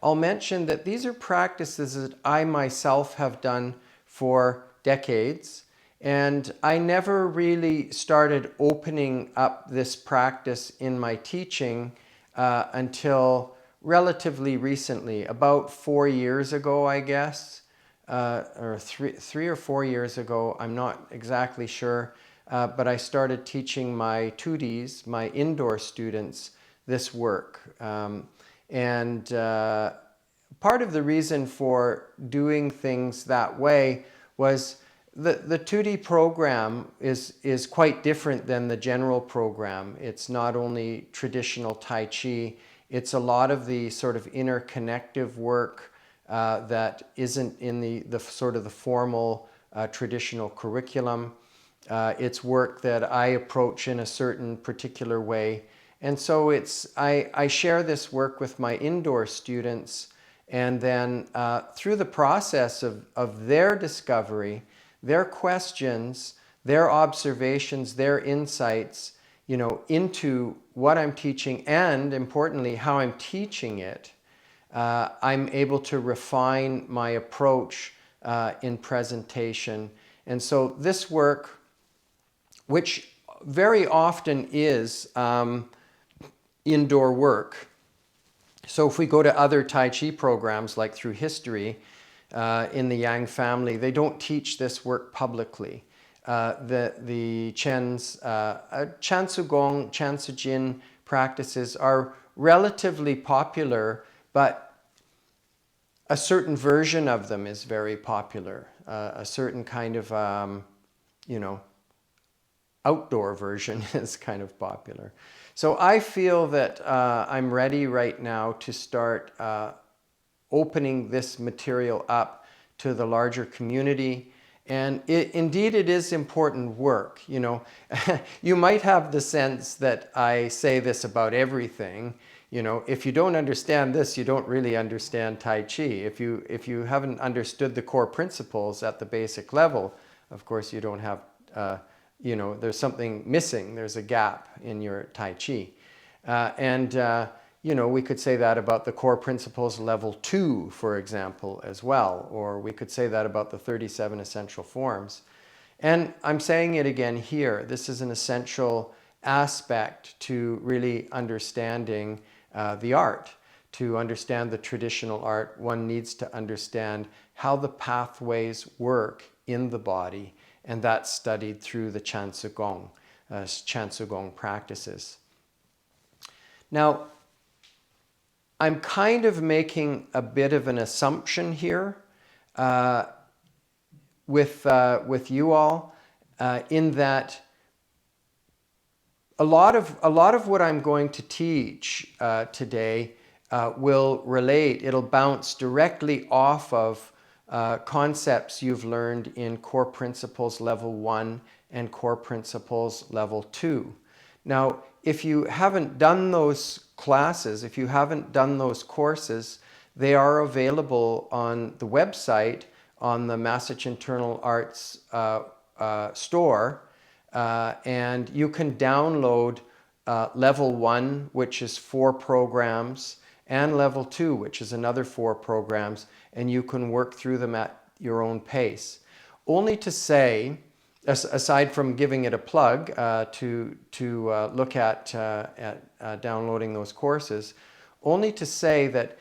I'll mention that these are practices that I myself have done for decades, and I never really started opening up this practice in my teaching until relatively recently, about 4 years ago, I guess, or three or 4 years ago. I'm not exactly sure, but I started teaching my 2Ds, my indoor students, this work. And part of the reason for doing things that way was the 2D program is quite different than the general program. It's not only traditional Tai Chi, it's a lot of the sort of interconnective work that isn't in the sort of the formal traditional curriculum. It's work that I approach in a certain particular way. And so I share this work with my indoor students, and then through the process of their discovery, their questions, their observations, their insights, into what I'm teaching, and importantly, how I'm teaching it, I'm able to refine my approach in presentation. And so this work, which very often is indoor work. So if we go to other Tai Chi programs, like through history, in the Yang family, they don't teach this work publicly. The Chansigong, Chansigong practices are relatively popular, but a certain version of them is very popular. A certain kind of, outdoor version is kind of popular. So I feel that I'm ready right now to start opening this material up to the larger community. And indeed, it is important work. You might have the sense that I say this about everything. If you don't understand this, you don't really understand Tai Chi. If you haven't understood the core principles at the basic level, of course, you don't have, there's something missing. There's a gap in your Tai Chi. We could say that about the core principles level 2, for example, as well. Or we could say that about the 37 essential forms. And I'm saying it again here. This is an essential aspect to really understanding the art. To understand the traditional art, one needs to understand how the pathways work in the body, and that's studied through the Chansigong practices. Now, I'm kind of making a bit of an assumption here with you all, in that a lot of what I'm going to teach today will relate. It'll bounce directly off of concepts you've learned in Core Principles Level 1 and Core Principles Level 2. Now, if you haven't done those classes, if you haven't done those courses, they are available on the website, on the Masich Internal Arts store, and you can download Level 1, which is 4 programs, and Level 2, which is another 4 programs, and you can work through them at your own pace. Only to say, aside from giving it a plug to look at downloading those courses, only to say that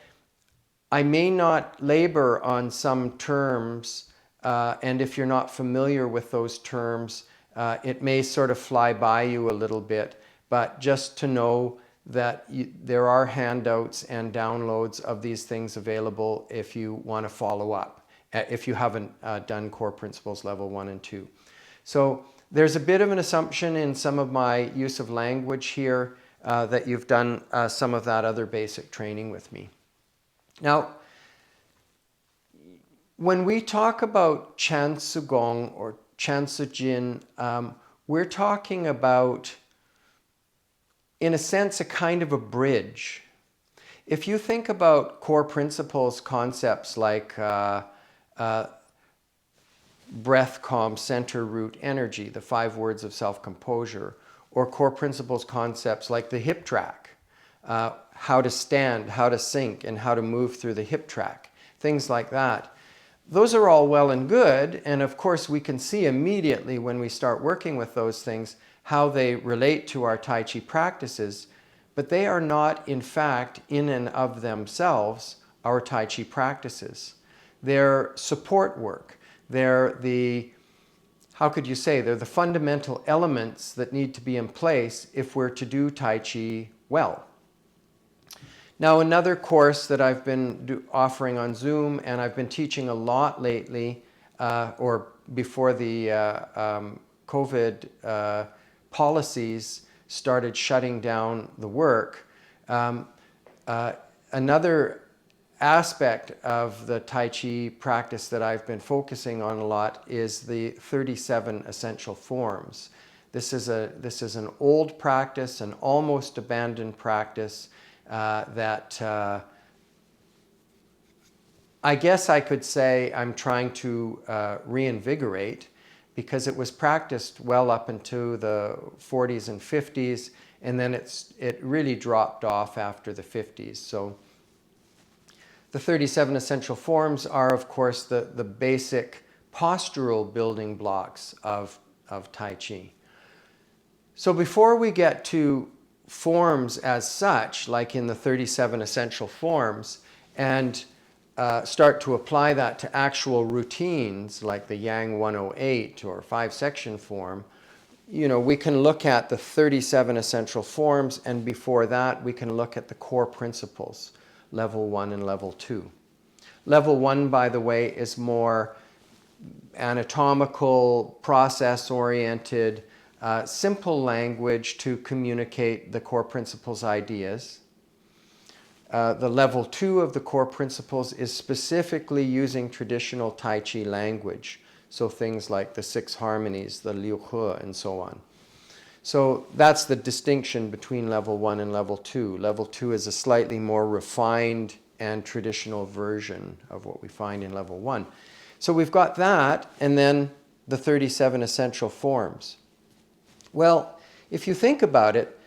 I may not labor on some terms, and if you're not familiar with those terms, it may sort of fly by you a little bit, but just to know that there are handouts and downloads of these things available if you want to follow up, if you haven't done Core Principles Level 1 and 2. So there's a bit of an assumption in some of my use of language here that you've done some of that other basic training with me. Now, when we talk about Chansigong or Chansigong, we're talking about, in a sense, a kind of a bridge. If you think about core principles concepts like breath, calm, center, root, energy, the 5 words of self-composure, or core principles concepts like the hip track, how to stand, how to sink, and how to move through the hip track, things like that. Those are all well and good, and of course we can see immediately when we start working with those things how they relate to our Tai Chi practices, but they are not, in fact, in and of themselves, our Tai Chi practices. They're support work. They're the, how could you say, they're the fundamental elements that need to be in place if we're to do Tai Chi well. Now, another course that I've been offering on Zoom, and I've been teaching a lot lately, or before the COVID policies started shutting down the work, another aspect of the Tai Chi practice that I've been focusing on a lot is the 37 essential forms. This is an old practice, an almost abandoned practice that I guess I could say I'm trying to reinvigorate, because it was practiced well up into the 40s and 50s, and then it really dropped off after the 50s. So the 37 essential forms are, of course, the basic postural building blocks of Tai Chi. So before we get to forms as such, like in the 37 essential forms, and start to apply that to actual routines like the Yang 108 or 5-section form, we can look at the 37 essential forms, and before that we can look at the core principles, level 1 and level 2. Level 1, by the way, is more anatomical, process-oriented, simple language to communicate the core principles ideas. The level 2 of the core principles is specifically using traditional Tai Chi language. So things like the 6 harmonies, the Liu He, and so on. So that's the distinction between level 1 and level 2. Level 2 is a slightly more refined and traditional version of what we find in level 1. So we've got that, and then the 37 essential forms. Well, if you think about it,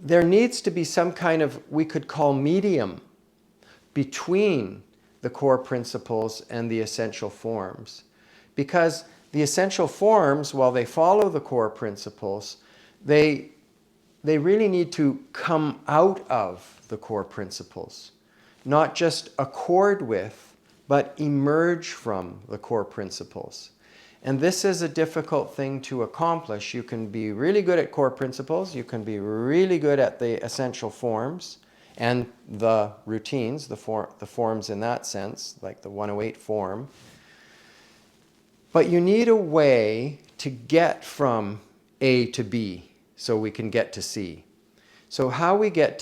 there needs to be some kind of, we could call, medium between the core principles and the essential forms. Because the essential forms, while they follow the core principles, they really need to come out of the core principles. Not just accord with, but emerge from the core principles. And this is a difficult thing to accomplish. You can be really good at core principles, you can be really good at the essential forms and the routines, the forms in that sense, like the 108 form. But you need a way to get from A to B so we can get to C. So how we get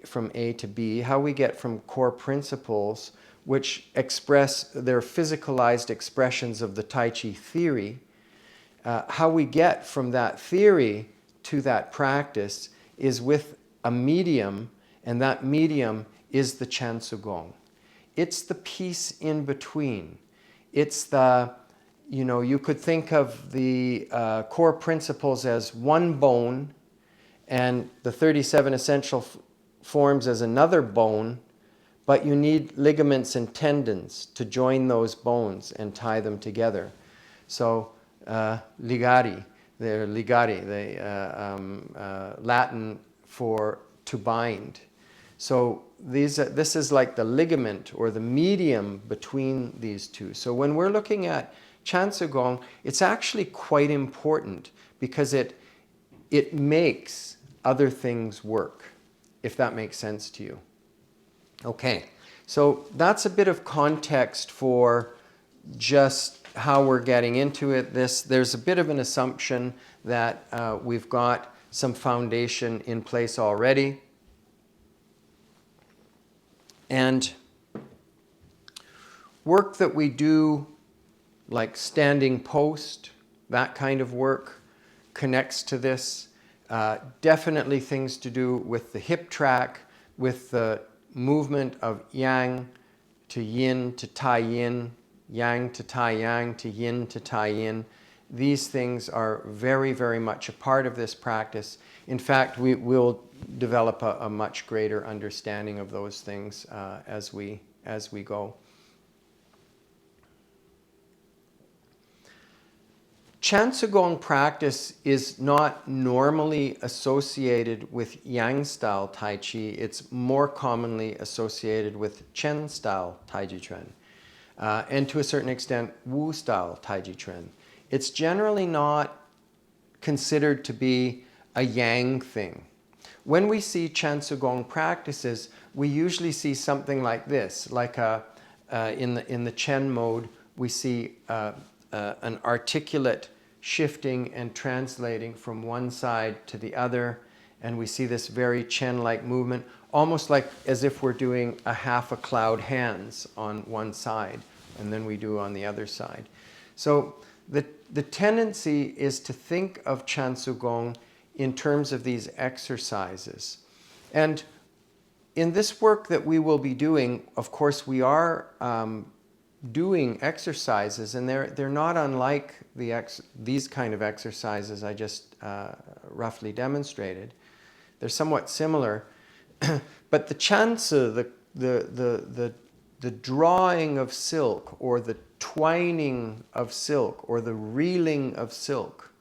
from A to B, how we get from core principles, which express their physicalized expressions of the Tai Chi theory, how we get from that theory to that practice is with a medium, and that medium is the Chansigong. It's the piece in between. It's the, you could think of the core principles as one bone and the 37 essential forms as another bone, but you need ligaments and tendons to join those bones and tie them together. So ligari, Latin for to bind. So this is like the ligament or the medium between these two. So when we're looking at Chansigong, it's actually quite important because it makes other things work, if that makes sense to you. Okay, so that's a bit of context for just how we're getting into it. There's a bit of an assumption that we've got some foundation in place already. And work that we do, like standing post, that kind of work, connects to this. Definitely things to do with the hip track, with the movement of yang to yin to tai yin, yang to tai yang to yin to tai yin. These things are very, very much a part of this practice. In fact, we'll develop a much greater understanding of those things as we go. Chansigong practice is not normally associated with Yang-style Tai Chi. It's more commonly associated with Chen-style Taijiquan, and to a certain extent, Wu-style Taijiquan. It's generally not considered to be a Yang thing. When we see Chansigong practices, we usually see something like this, like in the Chen mode, we see an articulate shifting and translating from one side to the other, and we see this very Chen-like movement, almost like as if we're doing a half a cloud hands on one side, and then we do on the other side. So the tendency is to think of Chansigong in terms of these exercises. And in this work that we will be doing, of course, we are doing exercises, and they're not unlike these kind of exercises I just roughly demonstrated. They're somewhat similar, but the chansi, the drawing of silk, or the twining of silk, or the reeling of silk,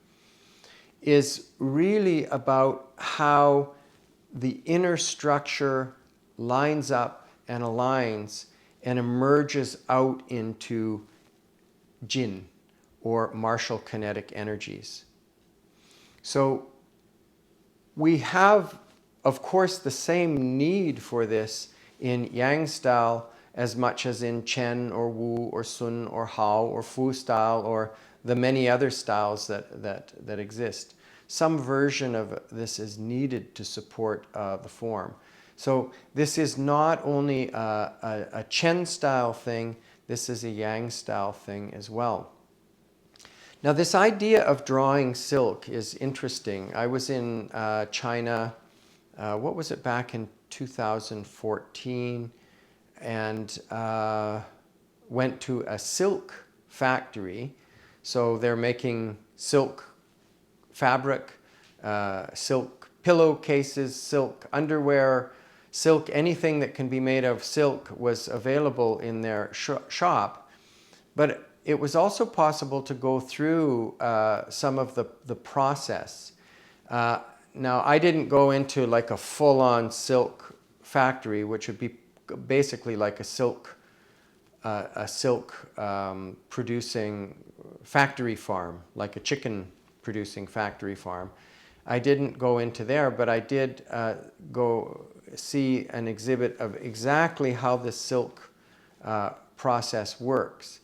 is really about how the inner structure lines up and aligns and emerges out into Jin, or martial kinetic energies. So we have, of course, the same need for this in Yang style as much as in Chen or Wu or Sun or Hao or Fu style or the many other styles that exist. Some version of this is needed to support the form. So this is not only a Chen style thing, this is a Yang style thing as well. Now this idea of drawing silk is interesting. I was in China, what was it, back in 2014, and went to a silk factory. So they're making silk fabric, silk pillowcases, silk underwear, silk, anything that can be made of silk was available in their shop. But it was also possible to go through some of the process. Now, I didn't go into like a full-on silk factory, which would be basically like a silk producing factory farm, like a chicken producing factory farm. I didn't go into there, but I did go see an exhibit of exactly how the silk process works.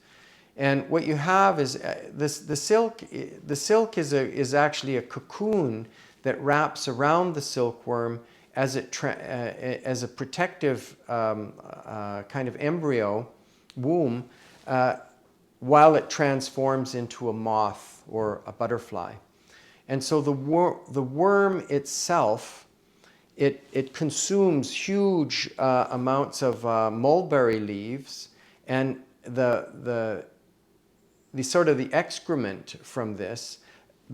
And what you have is the silk is actually a cocoon that wraps around the silkworm as a protective kind of embryo womb while it transforms into a moth or a butterfly. And so the worm itself, it consumes huge amounts of mulberry leaves, and the sort of the excrement from this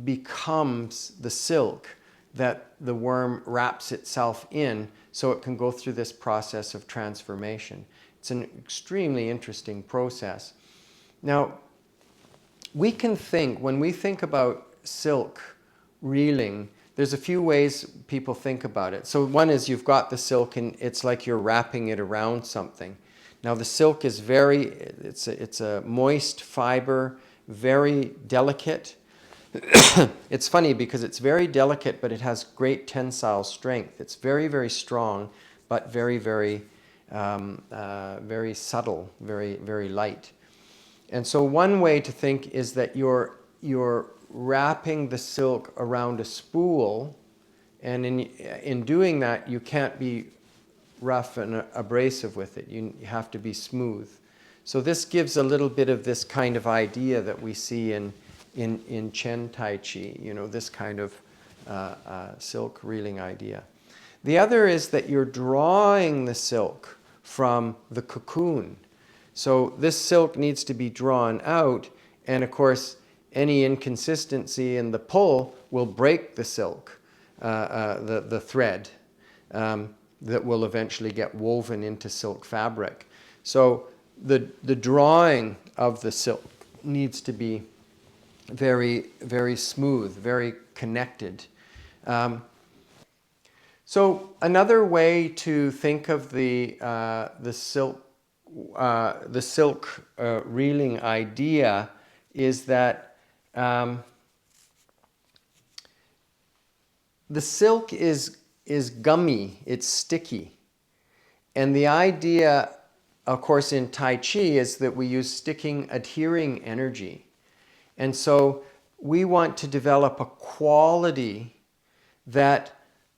becomes the silk that the worm wraps itself in, so it can go through this process of transformation. It's an extremely interesting process. Now, we can think, when we think about silk reeling, there's a few ways people think about it. So one is you've got the silk and it's like you're wrapping it around something. Now the silk is it's a moist fiber, very delicate. It's funny because it's very delicate, but it has great tensile strength. It's very, very strong, but very, very, very subtle, very, very light. And so one way to think is that you're wrapping the silk around a spool, and in doing that, you can't be rough and abrasive with it. You have to be smooth. So this gives a little bit of this kind of idea that we see in Chen Tai Chi, this kind of silk reeling idea. The other is that you're drawing the silk from the cocoon. So this silk needs to be drawn out, and of course, any inconsistency in the pull will break the silk, the thread. that will eventually get woven into silk fabric. So the drawing of the silk needs to be very, very smooth, very connected. So another way to think of the silk reeling idea is that the silk is gummy, it's sticky. And the idea, of course, in Tai Chi is that we use sticking, adhering energy. And so we want to develop a quality that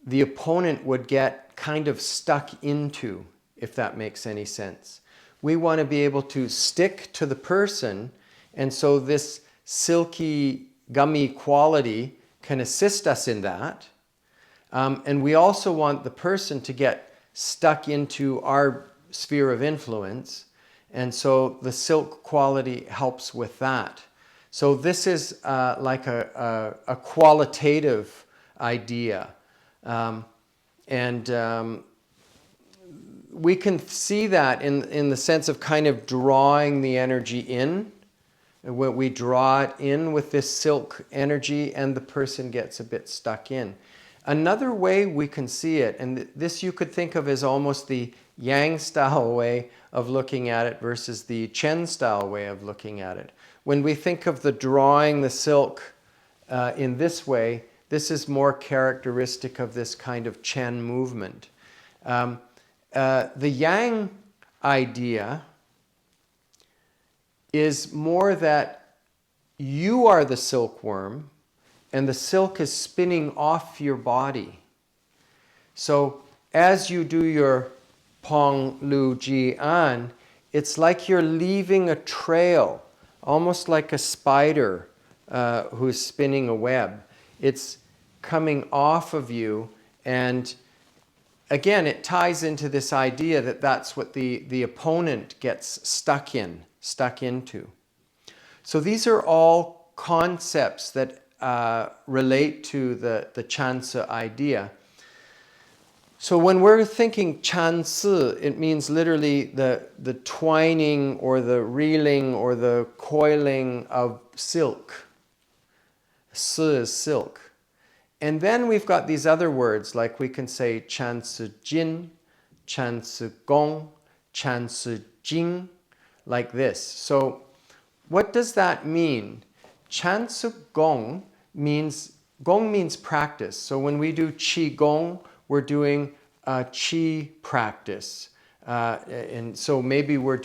the opponent would get kind of stuck into, if that makes any sense. We want to be able to stick to the person, and so this silky, gummy quality can assist us in that. And we also want the person to get stuck into our sphere of influence, and so the silk quality helps with that. So this is like a qualitative idea. We can see that in the sense of kind of drawing the energy in. When we draw it in with this silk energy and the person gets a bit stuck in. Another way we can see it, and this you could think of as almost the Yang-style way of looking at it versus the Chen-style way of looking at it. When we think of the drawing the silk in this way, this is more characteristic of this kind of Chen movement. The Yang idea is more that you are the silkworm and the silk is spinning off your body. So as you do your Pong Lu Ji An, it's like you're leaving a trail, almost like a spider who's spinning a web. It's coming off of you, and again, it ties into this idea that that's what the opponent gets stuck into. So these are all concepts that relate to the Chansi idea. So when we're thinking Chansi, it means literally the twining or the reeling or the coiling of silk. Si is silk. And then we've got these other words, like we can say Chansigong, Chansigong, Chansiging, like this. So what does that mean? Chansigong means, gong means practice. So when we do Qi Gong, we're doing Qi practice. And so maybe we're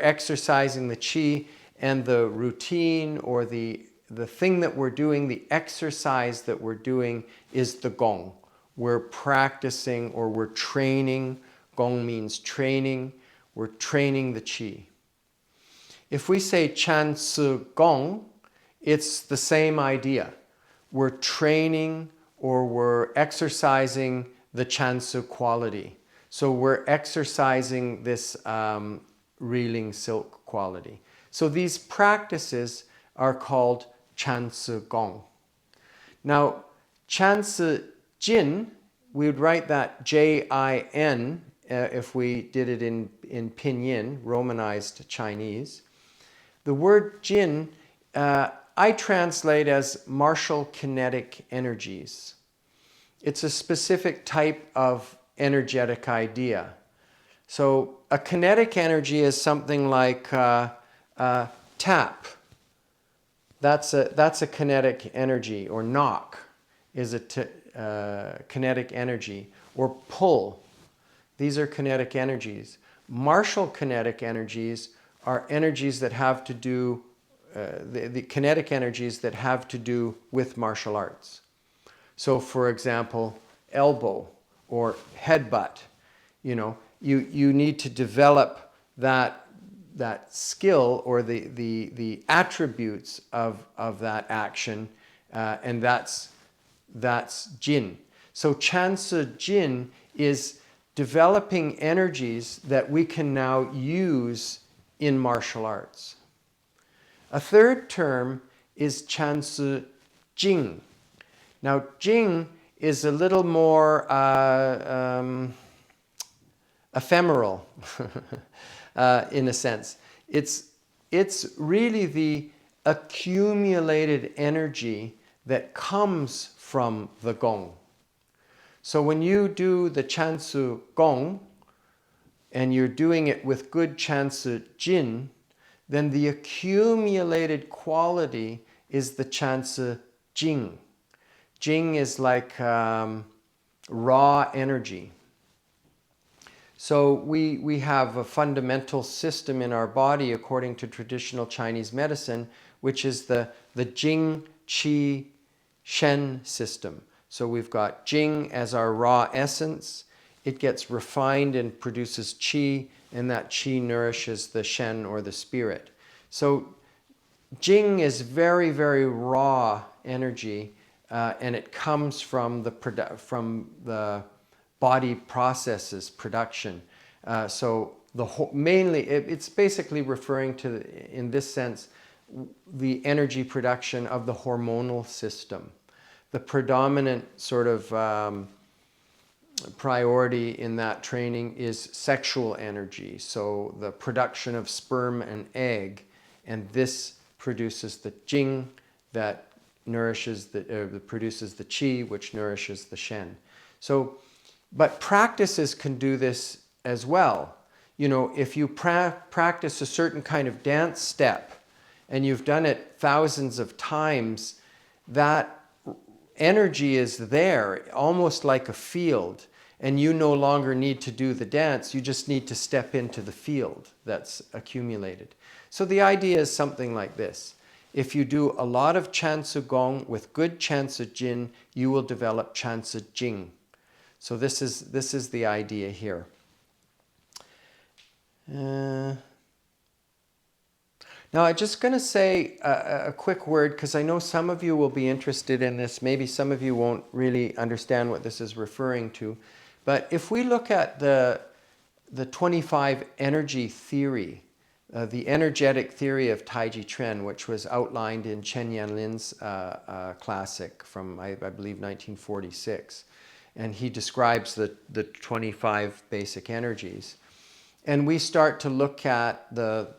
exercising the Qi, and the routine or the thing that we're doing, the exercise that we're doing is the Gong. We're practicing or we're training. Gong means training. We're training the Qi. If we say Chansigong, it's the same idea. We're training or we're exercising the Chansi quality. So we're exercising this reeling silk quality. So these practices are called Chansigong. Now, Chansi-jin, we would write that J-I-N if we did it in pinyin, romanized Chinese. The word jin, I translate as martial kinetic energies. It's a specific type of energetic idea. So a kinetic energy is something like tap. That's a kinetic energy, or knock is a kinetic energy, or pull. These are kinetic energies. Martial kinetic energies are energies that have to do, the kinetic energies that have to do with martial arts. So for example, elbow or headbutt, you need to develop that skill or the attributes of that action, and that's Jin. So Chansi Jin is developing energies that we can now use in martial arts. A third term is Chansi Jing. Now, Jing is a little more ephemeral in a sense. It's really the accumulated energy that comes from the gong. So when you do the Chansigong and you're doing it with good Chansi then the accumulated quality is the Chansi. Jing is like raw energy. So we have a fundamental system in our body according to traditional Chinese medicine, which is the Jing, Qi, Shen system. So we've got Jing as our raw essence. It gets refined and produces Qi, and that Qi nourishes the Shen or the spirit. So Jing is very, very raw energy, and it comes from the body processes production. So mainly it's basically referring to, in this sense, the energy production of the hormonal system. The predominant sort of priority in that training is sexual energy. So the production of sperm and egg, and this produces the Jing that nourishes produces the Qi, which nourishes the Shen. So, but practices can do this as well. You know, if you practice a certain kind of dance step and you've done it thousands of times, that energy is there, almost like a field, and you no longer need to do the dance, you just need to step into the field that's accumulated. So the idea is something like this. If you do a lot of Chansigong with good Chansi, you will develop Chansi. So this is the idea here. Now, I'm just going to say a quick word, because I know some of you will be interested in this. Maybe some of you won't really understand what this is referring to. But if we look at the 25 energy theory, the energetic theory of Taijiquan, which was outlined in Chen Yanlin's classic from, I believe, 1946. And he describes the 25 basic energies. And we start to look at the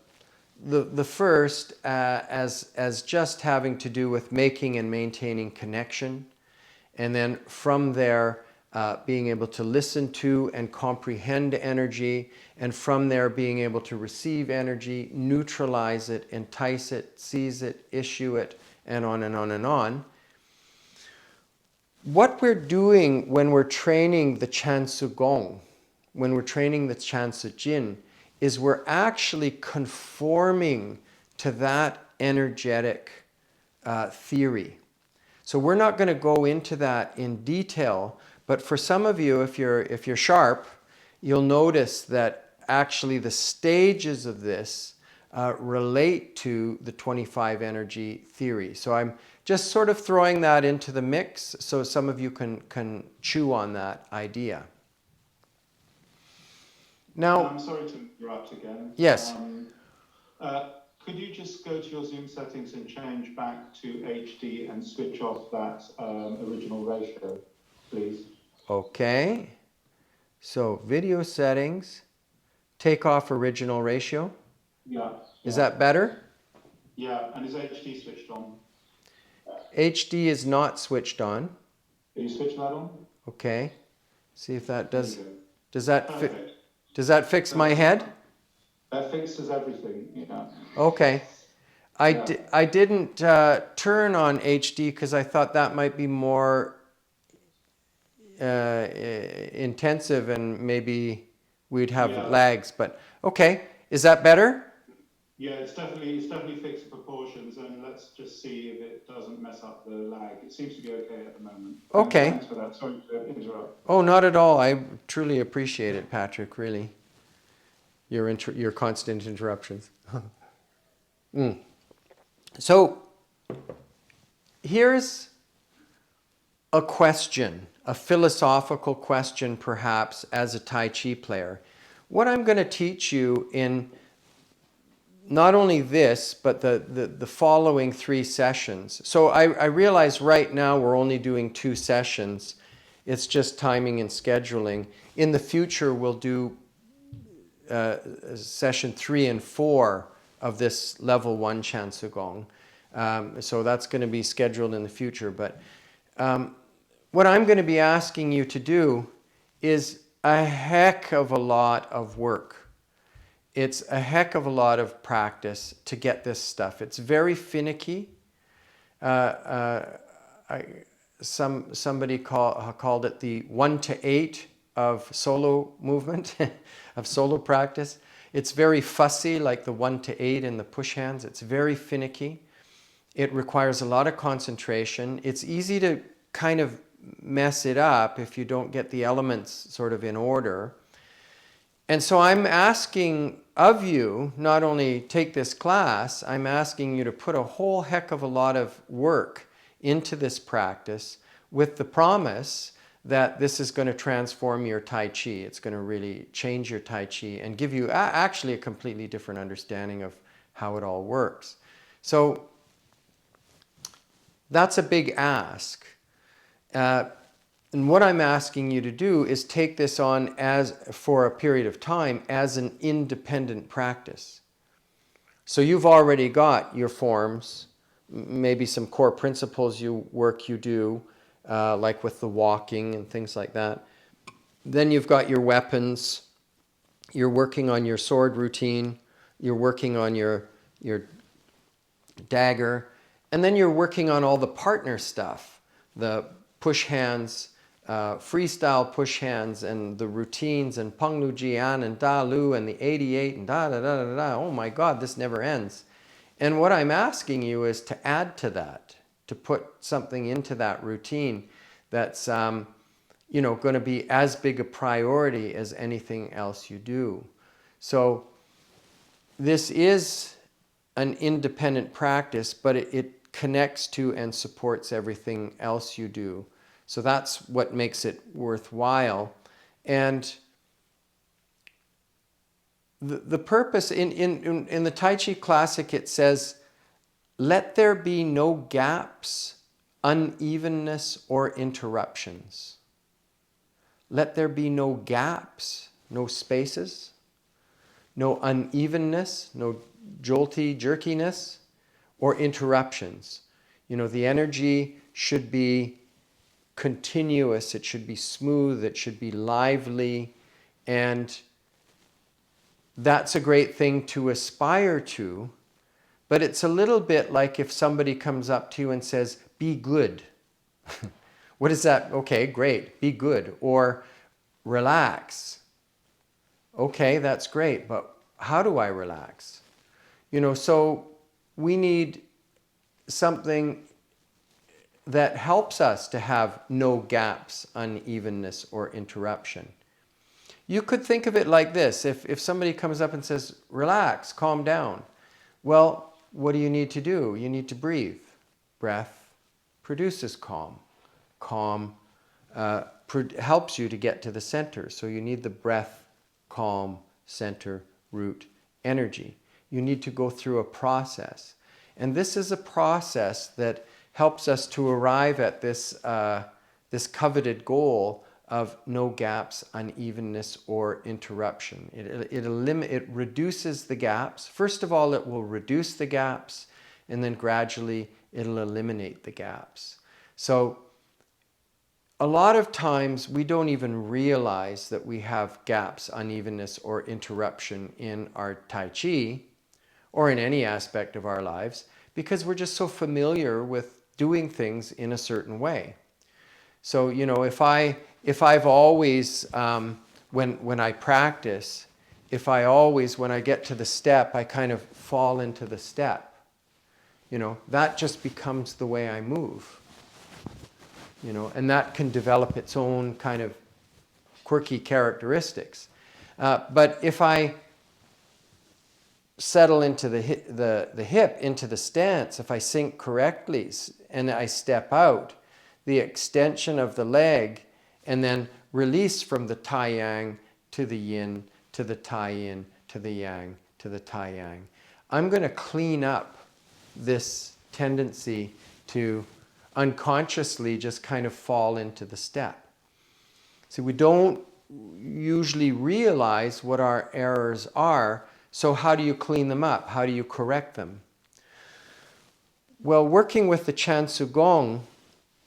first as just having to do with making and maintaining connection, and then from there being able to listen to and comprehend energy, and from there being able to receive energy, neutralize it, entice it, seize it, issue it, and on and on and on. What we're doing when we're training the Chansigong, when we're training the Chansi, is we're actually conforming to that energetic theory. So we're not going to go into that in detail, but for some of you, if you're sharp, you'll notice that actually the stages of this relate to the 25 energy theory. So I'm just sort of throwing that into the mix so some of you can chew on that idea. Now, I'm sorry to interrupt again. Yes. Could you just go to your Zoom settings and change back to HD and switch off that original ratio, please? Okay. So video settings, take off original ratio. Yeah. Is that better? Yeah, and is HD switched on? HD is not switched on. Can you switch that on? Okay. See if that does. Does Perfect. Does that fix my head? That fixes everything, yeah. Okay. I didn't turn on HD because I thought that might be more intensive and maybe we'd have lags. But okay, is that better? Yeah, it's definitely fixed proportions, and let's just see if it doesn't mess up the lag. It seems to be okay at the moment. Okay. Thanks for that. Sorry to interrupt. Oh, not at all. I truly appreciate it, Patrick. Really, your constant interruptions. So here's a question, a philosophical question, perhaps, as a Tai Chi player. What I'm going to teach you in not only this, but the following 3 sessions. So I realize right now we're only doing 2 sessions, It's just timing and scheduling. In the future, we'll do session 3 and 4 of this level 1 Chansigong. So that's going to be scheduled in the future. But what I'm going to be asking you to do is a heck of a lot of work. It's a heck of a lot of practice to get this stuff. It's very finicky. Somebody called it the 1 to 8 of solo movement, of solo practice. It's very fussy, like the 1 to 8 in the push hands. It's very finicky. It requires a lot of concentration. It's easy to kind of mess it up if you don't get the elements sort of in order. And so I'm asking of you, not only take this class, I'm asking you to put a whole heck of a lot of work into this practice with the promise that this is going to transform your Tai Chi. It's going to really change your Tai Chi and give you actually a completely different understanding of how it all works. So that's a big ask. And what I'm asking you to do is take this on for a period of time as an independent practice. So you've already got your forms, maybe some core principles you do, like with the walking and things like that. Then you've got your weapons. You're working on your sword routine. You're working on your dagger. And then you're working on all the partner stuff, the push hands, freestyle push hands, and the routines, and Peng Lu Jian, and Da Lu, and the 88, and da da da da da. Oh my God, this never ends. And what I'm asking you is to add to that, to put something into that routine that's going to be as big a priority as anything else you do. So this is an independent practice, but it connects to and supports everything else you do. So that's what makes it worthwhile. And the purpose, in the Tai Chi Classic, it says, let there be no gaps, unevenness, or interruptions. Let there be no gaps, no spaces, no unevenness, no jolty jerkiness, or interruptions. The energy should be continuous, it should be smooth, it should be lively, and that's a great thing to aspire to. But it's a little bit like if somebody comes up to you and says, be good. What is that? Okay, great, be good. Or relax. Okay, that's great, but how do I relax? So we need something that helps us to have no gaps, unevenness, or interruption. You could think of it like this. If somebody comes up and says, relax, calm down. Well, what do you need to do? You need to breathe. Breath produces calm. Calm helps you to get to the center. So you need the breath, calm, center, root, energy. You need to go through a process. And this is a process that helps us to arrive at this coveted goal of no gaps, unevenness, or interruption. It reduces the gaps. First of all, it will reduce the gaps, and then gradually it'll eliminate the gaps. So a lot of times we don't even realize that we have gaps, unevenness, or interruption in our Tai Chi, or in any aspect of our lives, because we're just so familiar with doing things in a certain way. So, if I've always, when I practice, when I get to the step, I kind of fall into the step, that just becomes the way I move, and that can develop its own kind of quirky characteristics. But if I settle into the hip, into the stance, if I sink correctly and I step out, the extension of the leg, and then release from the Tai Yang to the Yin, to the Tai Yin, to the Yang, to the Tai Yang. I'm going to clean up this tendency to unconsciously just kind of fall into the step. See, we don't usually realize what our errors are, so how do you clean them up? How do you correct them? Well, working with the Chansigong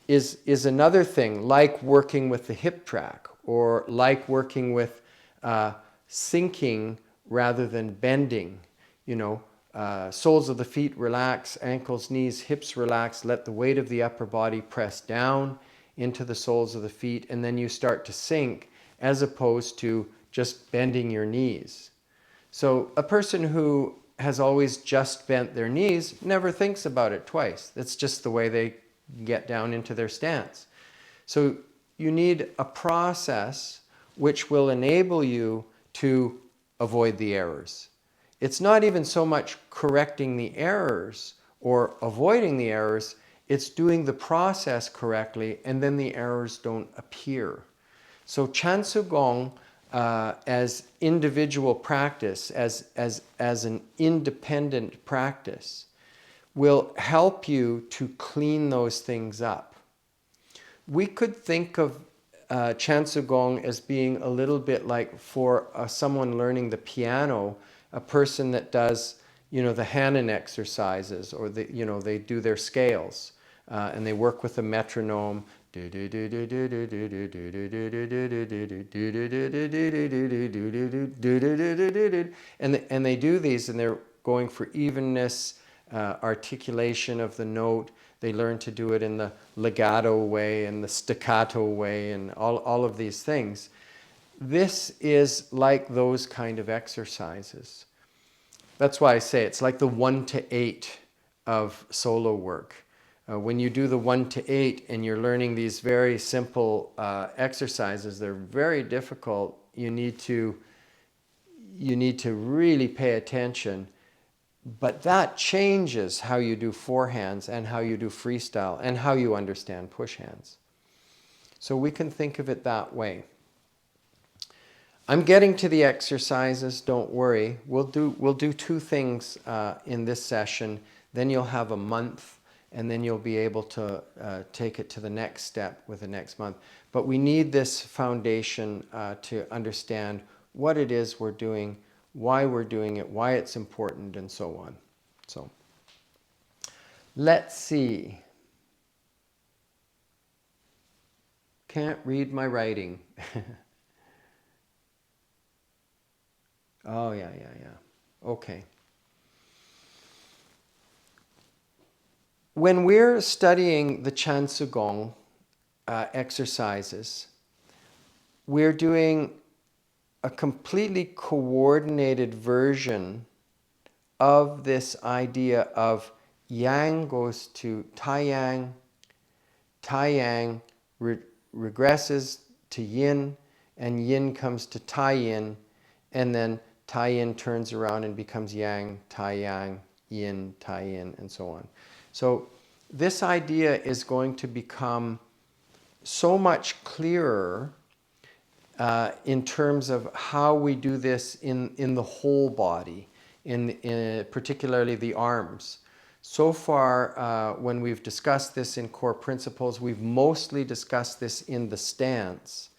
is another thing, like working with the hip track, or like working with sinking rather than bending. You know, soles of the feet relax, ankles, knees, hips relax, let the weight of the upper body press down into the soles of the feet, and then you start to sink as opposed to just bending your knees. So a person who has always just bent their knees never thinks about it twice. That's just the way they get down into their stance. So you need a process which will enable you to avoid the errors. It's not even so much correcting the errors or avoiding the errors, it's doing the process correctly and then the errors don't appear. So Chansigong as individual practice, as an independent practice, will help you to clean those things up. We could think of Chansigong as being a little bit like for someone learning the piano, a person that does, you know, the Hanon exercises, or they do their scales and they work with a metronome. And they do these, and they're going for evenness, articulation of the note. They learn to do it in the legato way and the staccato way and all of these things. This is like those kind of exercises. That's why I say it's like the 1 to 8 of solo work. When you do the 1 to 8 and you're learning these very simple exercises, they're very difficult. You need to really pay attention. But that changes how you do forehands and how you do freestyle and how you understand push hands. So we can think of it that way. I'm getting to the exercises, don't worry. We'll do 2 things in this session, then you'll have a month, and then you'll be able to take it to the next step with the next month. But we need this foundation to understand what it is we're doing, why we're doing it, why it's important, and so on. So let's see. Can't read my writing. Oh, yeah. Okay. When we're studying the Chansigong exercises, we're doing a completely coordinated version of this idea of Yang goes to Tai Yang regresses to Yin, and Yin comes to Tai Yin, and then Tai Yin turns around and becomes Yang, Tai Yang, Yin, Tai Yin, and so on. So this idea is going to become so much clearer in terms of how we do this in the whole body, in particularly the arms. So far, when we've discussed this in core principles, we've mostly discussed this in the stance.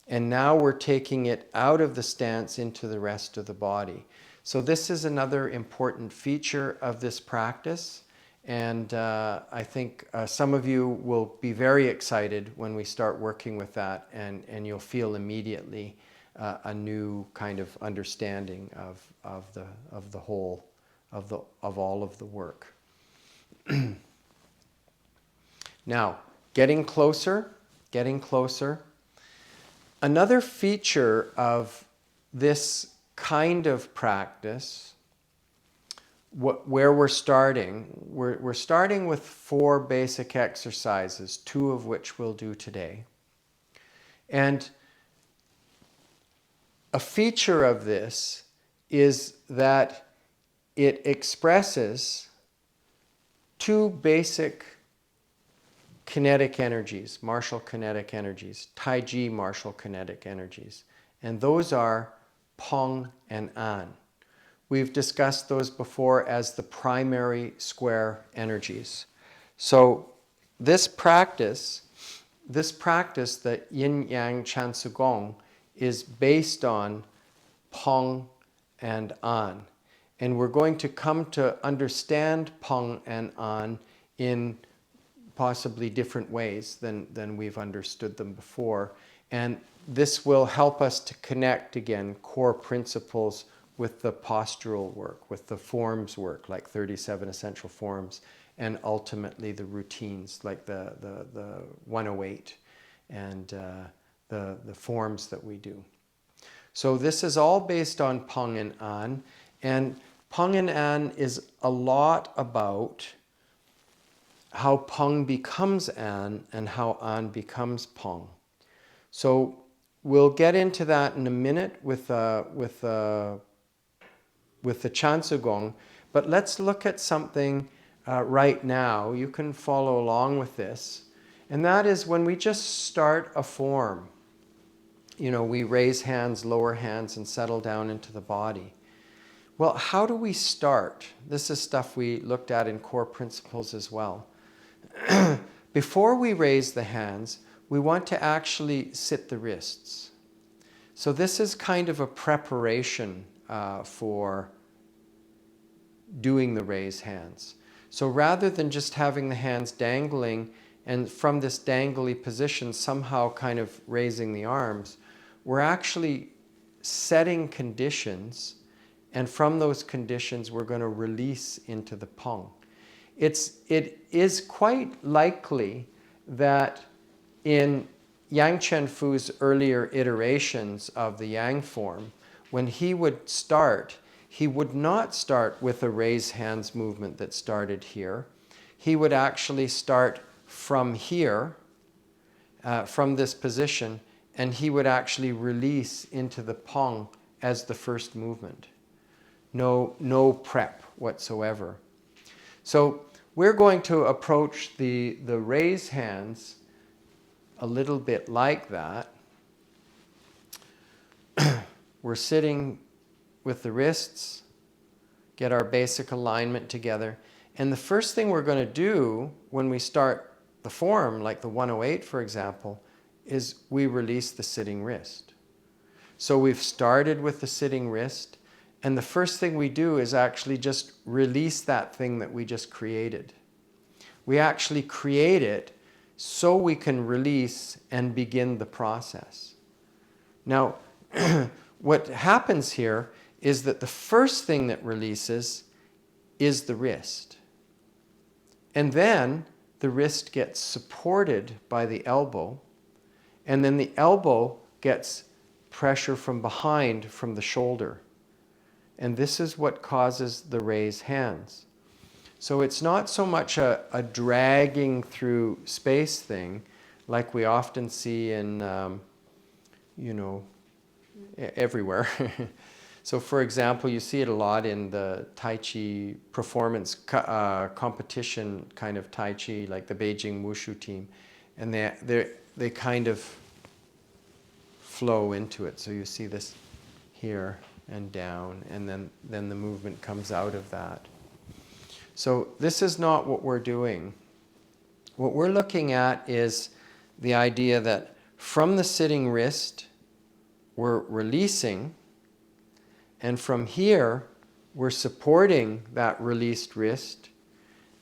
And now we're taking it out of the stance into the rest of the body. So this is another important feature of this practice. And I think some of you will be very excited when we start working with that, and you'll feel immediately a new kind of understanding of the whole, of all of the work. Now, getting closer. Another feature of this kind of practice, where we're starting with 4 basic exercises, 2 of which we'll do today. And a feature of this is that it expresses 2 basic kinetic energies, martial kinetic energies, Taiji martial kinetic energies. And those are Peng and An. We've discussed those before as the primary square energies. So this practice this practice, the Yin-Yang Chansigong, is based on Peng and An. And we're going to come to understand Peng and An in possibly different ways than we've understood them before. And this will help us to connect again core principles with the postural work, with the forms work, like 37 essential forms, and ultimately the routines, like the 108 and the forms that we do. So this is all based on Peng and An. And Peng and An is a lot about how Peng becomes An and how An becomes Peng. So we'll get into that in a minute with the Chansigong, but let's look at something right now. You can follow along with this, and that is when we just start a form. You know, we raise hands, lower hands, and settle down into the body. Well, how do we start? This is stuff we looked at in core principles as well. Before we raise the hands, we want to actually sit the wrists. So this is kind of a preparation for doing the raised hands. So rather than just having the hands dangling and from this dangly position somehow kind of raising the arms, we're actually setting conditions, and from those conditions we're going to release into the Peng. It is quite likely that in Yang Chen Fu's earlier iterations of the Yang form, when he would start, he would not start with a raise hands movement that started here. He would actually start from here, from this position, and he would actually release into the Peng as the first movement. No prep whatsoever. So we're going to approach the raise hands a little bit like that. We're sitting with the wrists, get our basic alignment together. And the first thing we're going to do when we start the form, like the 108 for example, is we release the sitting wrist. So we've started with the sitting wrist, and the first thing we do is actually just release that thing that we just created. We actually create it so we can release and begin the process. Now, what happens here is that the first thing that releases is the wrist. And then the wrist gets supported by the elbow, and then the elbow gets pressure from behind from the shoulder. And this is what causes the raised hands. So it's not so much a dragging through space thing like we often see in, everywhere. So for example, you see it a lot in the Tai Chi performance competition kind of Tai Chi, like the Beijing Wushu team. And they kind of flow into it. So you see this here and down, and then the movement comes out of that. So this is not what we're doing. What we're looking at is the idea that from the sitting wrist, we're releasing, and from here, we're supporting that released wrist,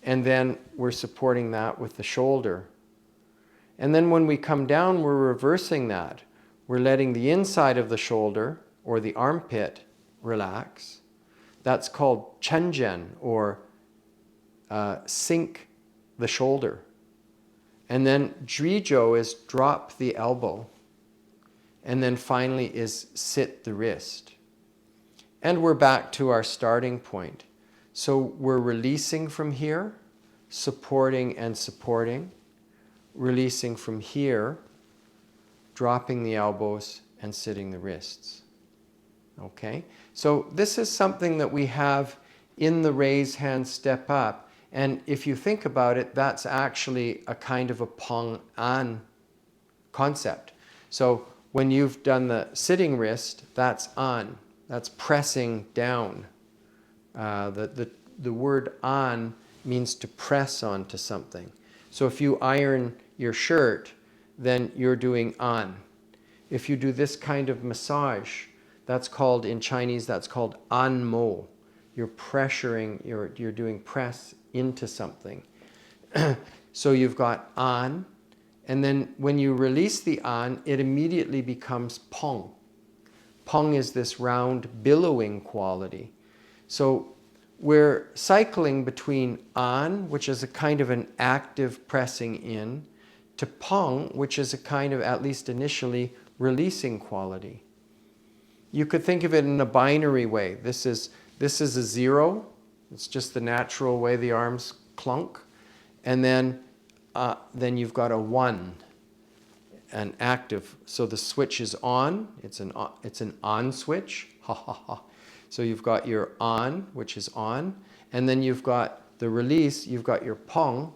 and then we're supporting that with the shoulder. And then when we come down, we're reversing that. We're letting the inside of the shoulder, or the armpit, relax. That's called chenjian, or sink the shoulder. And then zhuizhou is drop the elbow. And then finally is sit the wrist. And we're back to our starting point. So we're releasing from here, supporting and supporting, releasing from here, dropping the elbows and sitting the wrists. Okay? So this is something that we have in the raise hand step up. And if you think about it, that's actually a kind of a Peng An concept. So when you've done the sitting wrist, that's An. That's pressing down. The word An means to press onto something. So if you iron your shirt, then you're doing an. If you do this kind of massage, that's called, in Chinese, that's called anmo. You're pressuring, you're doing press into something. So you've got an, and then when you release the an, it immediately becomes pong. Pong is this round, billowing quality. So we're cycling between an, which is a kind of an active pressing in, to pong, which is a kind of, at least initially, releasing quality. You could think of it in a binary way. This is a 0. It's just the natural way the arms clunk. And then you've got a 1, an active. So the switch is on. It's an on switch. Ha ha ha. So you've got your on, which is on. And then you've got the release. You've got your pong,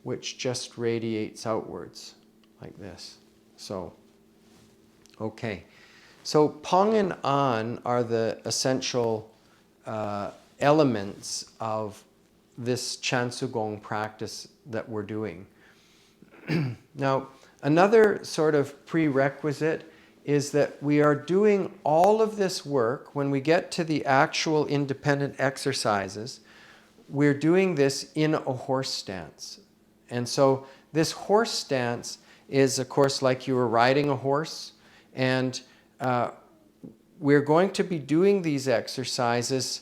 which just radiates outwards like this. So, okay. So pong and an are the essential elements of this Chansigong practice that we're doing. Now, another sort of prerequisite is that we are doing all of this work. When we get to the actual independent exercises, we're doing this in a horse stance. And so this horse stance is, of course, like you were riding a horse, and we're going to be doing these exercises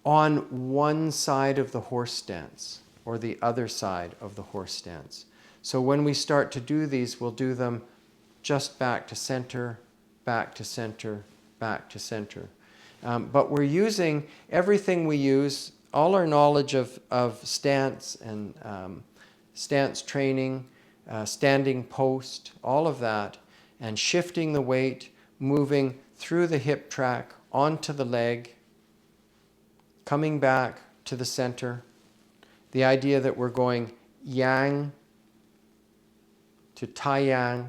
on one side of the horse stance or the other side of the horse stance. So when we start to do these, we'll do them just back to center, back to center, back to center. But we're using everything we use, all our knowledge of stance and stance training, standing post, all of that, and shifting the weight, moving through the hip track onto the leg, coming back to the center. The idea that we're going yang to tai yang,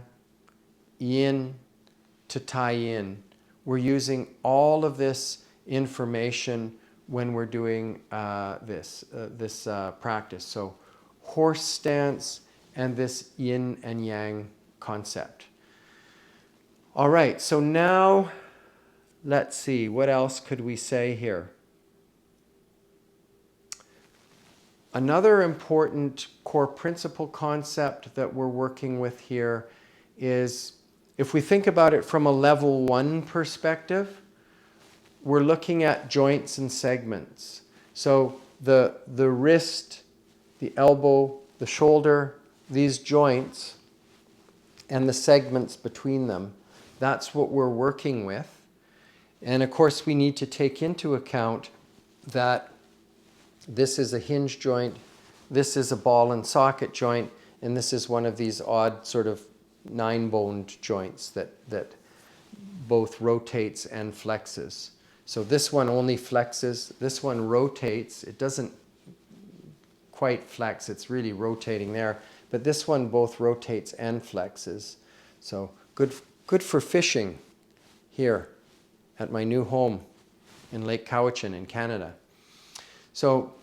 yin to tai yin. We're using all of this information when we're doing this practice. So horse stance and this yin and yang concept. All right, so now let's see, what else could we say here? Another important core principle concept that we're working with here is, if we think about it from a level 1 perspective, we're looking at joints and segments. So the wrist, the elbow, the shoulder, these joints, and the segments between them, that's what we're working with. And of course, we need to take into account that this is a hinge joint, this is a ball and socket joint, and this is one of these odd sort of 9-boned joints that both rotates and flexes. So this one only flexes, this one rotates. It doesn't quite flex, it's really rotating there. But this one both rotates and flexes. So good for fishing here at my new home in Lake Cowichan in Canada. So,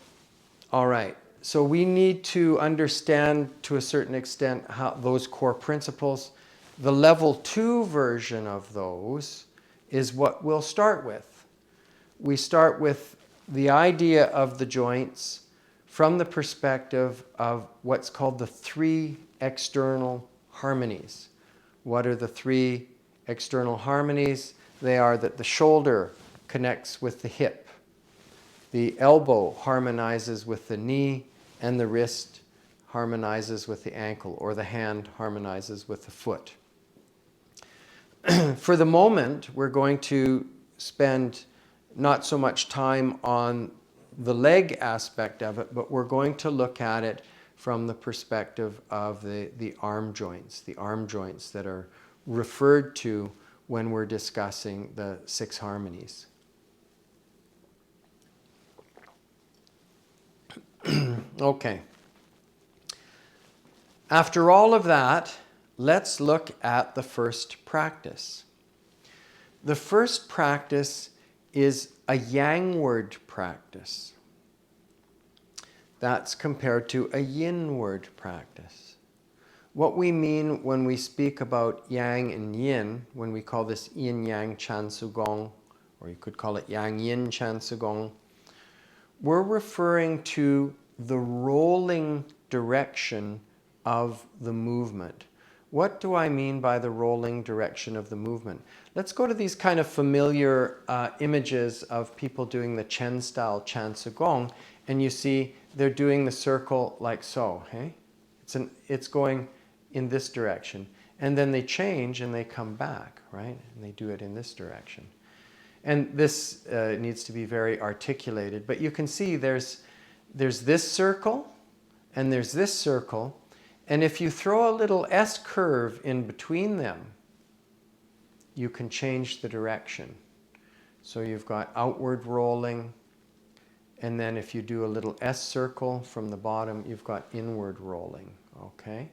all right. So we need to understand to a certain extent how those core principles. The level 2 version of those is what we'll start with. We start with the idea of the joints from the perspective of what's called the 3 external harmonies. What are the 3 external harmonies? They are that the shoulder connects with the hip, the elbow harmonizes with the knee, and the wrist harmonizes with the ankle, or the hand harmonizes with the foot. For the moment, we're going to spend not so much time on the leg aspect of it, but we're going to look at it from the perspective of the arm joints that are referred to when we're discussing the 6 harmonies. Okay. After all of that, let's look at the first practice. The first practice is a yangward practice. That's compared to a yinward practice. what we mean when we speak about yang and yin, when we call this Yin-Yang Chansigong, or you could call it Yang-Yin Chansigong, we're referring to the rolling direction of the movement. What do I mean by the rolling direction of the movement? Let's go to these kind of familiar images of people doing the Yang-style Chansigong, and you see they're doing the circle like so. Hey? It's going in this direction. And then they change and they come back, right? And they do it in this direction. And this needs to be very articulated. But you can see there's this circle and there's this circle. And if you throw a little S curve in between them, you can change the direction. So you've got outward rolling. And then if you do a little S circle from the bottom, you've got inward rolling. Okay?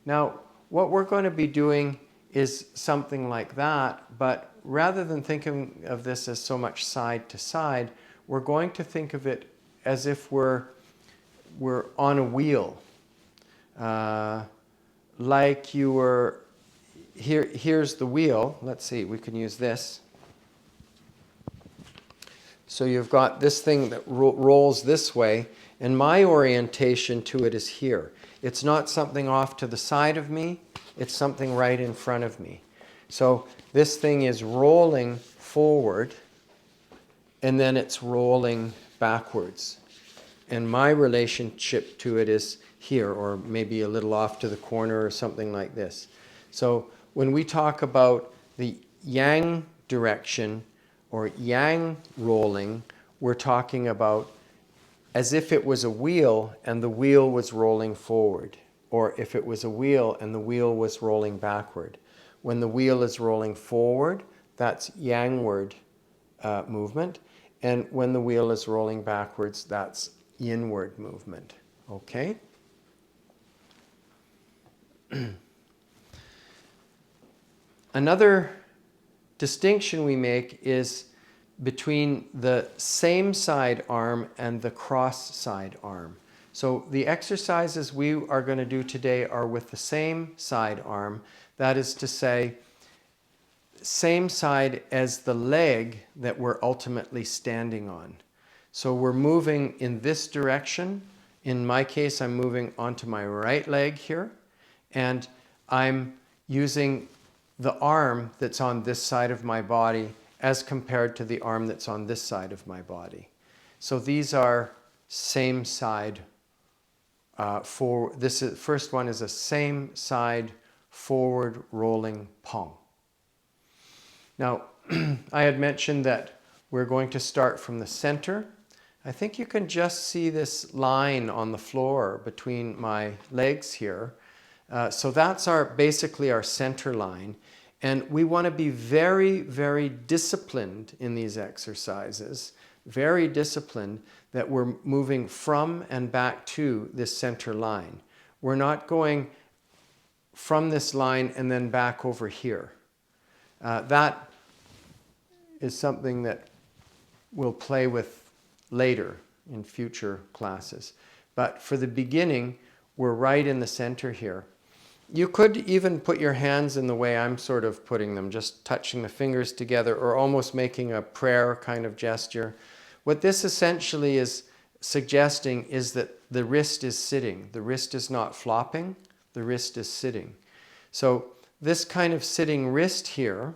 Now, what we're going to be doing is something like that, but rather than thinking of this as so much side to side, we're going to think of it as if we're on a wheel. Like you were, here's the wheel. Let's see, we can use this. So you've got this thing that rolls this way, and my orientation to it is here. It's not something off to the side of me, it's something right in front of me. So this thing is rolling forward, and then it's rolling backwards. And my relationship to it is here, or maybe a little off to the corner or something like this. So when we talk about the yang direction or yang rolling, we're talking about as if it was a wheel and the wheel was rolling forward, or if it was a wheel and the wheel was rolling backward. When the wheel is rolling forward, that's yangward movement, and when the wheel is rolling backwards, that's yinward movement. Okay? Another distinction we make is between the same side arm and the cross side arm. So the exercises we are going to do today are with the same side arm. That is to say, same side as the leg that we're ultimately standing on. So we're moving in this direction. In my case, I'm moving onto my right leg here, and I'm using the arm that's on this side of my body as compared to the arm that's on this side of my body. So these are same side first one is a same side forward rolling pong. Now, I had mentioned that we're going to start from the center. I think you can just see this line on the floor between my legs here. So that's basically our center line. And we want to be very, very disciplined in these exercises, very disciplined that we're moving from and back to this center line. We're not going from this line and then back over here. That is something that we'll play with later in future classes. But for the beginning, we're right in the center here. You could even put your hands in the way I'm sort of putting them, just touching the fingers together or almost making a prayer kind of gesture. What this essentially is suggesting is that the wrist is sitting. The wrist is not flopping, the wrist is sitting. So this kind of sitting wrist here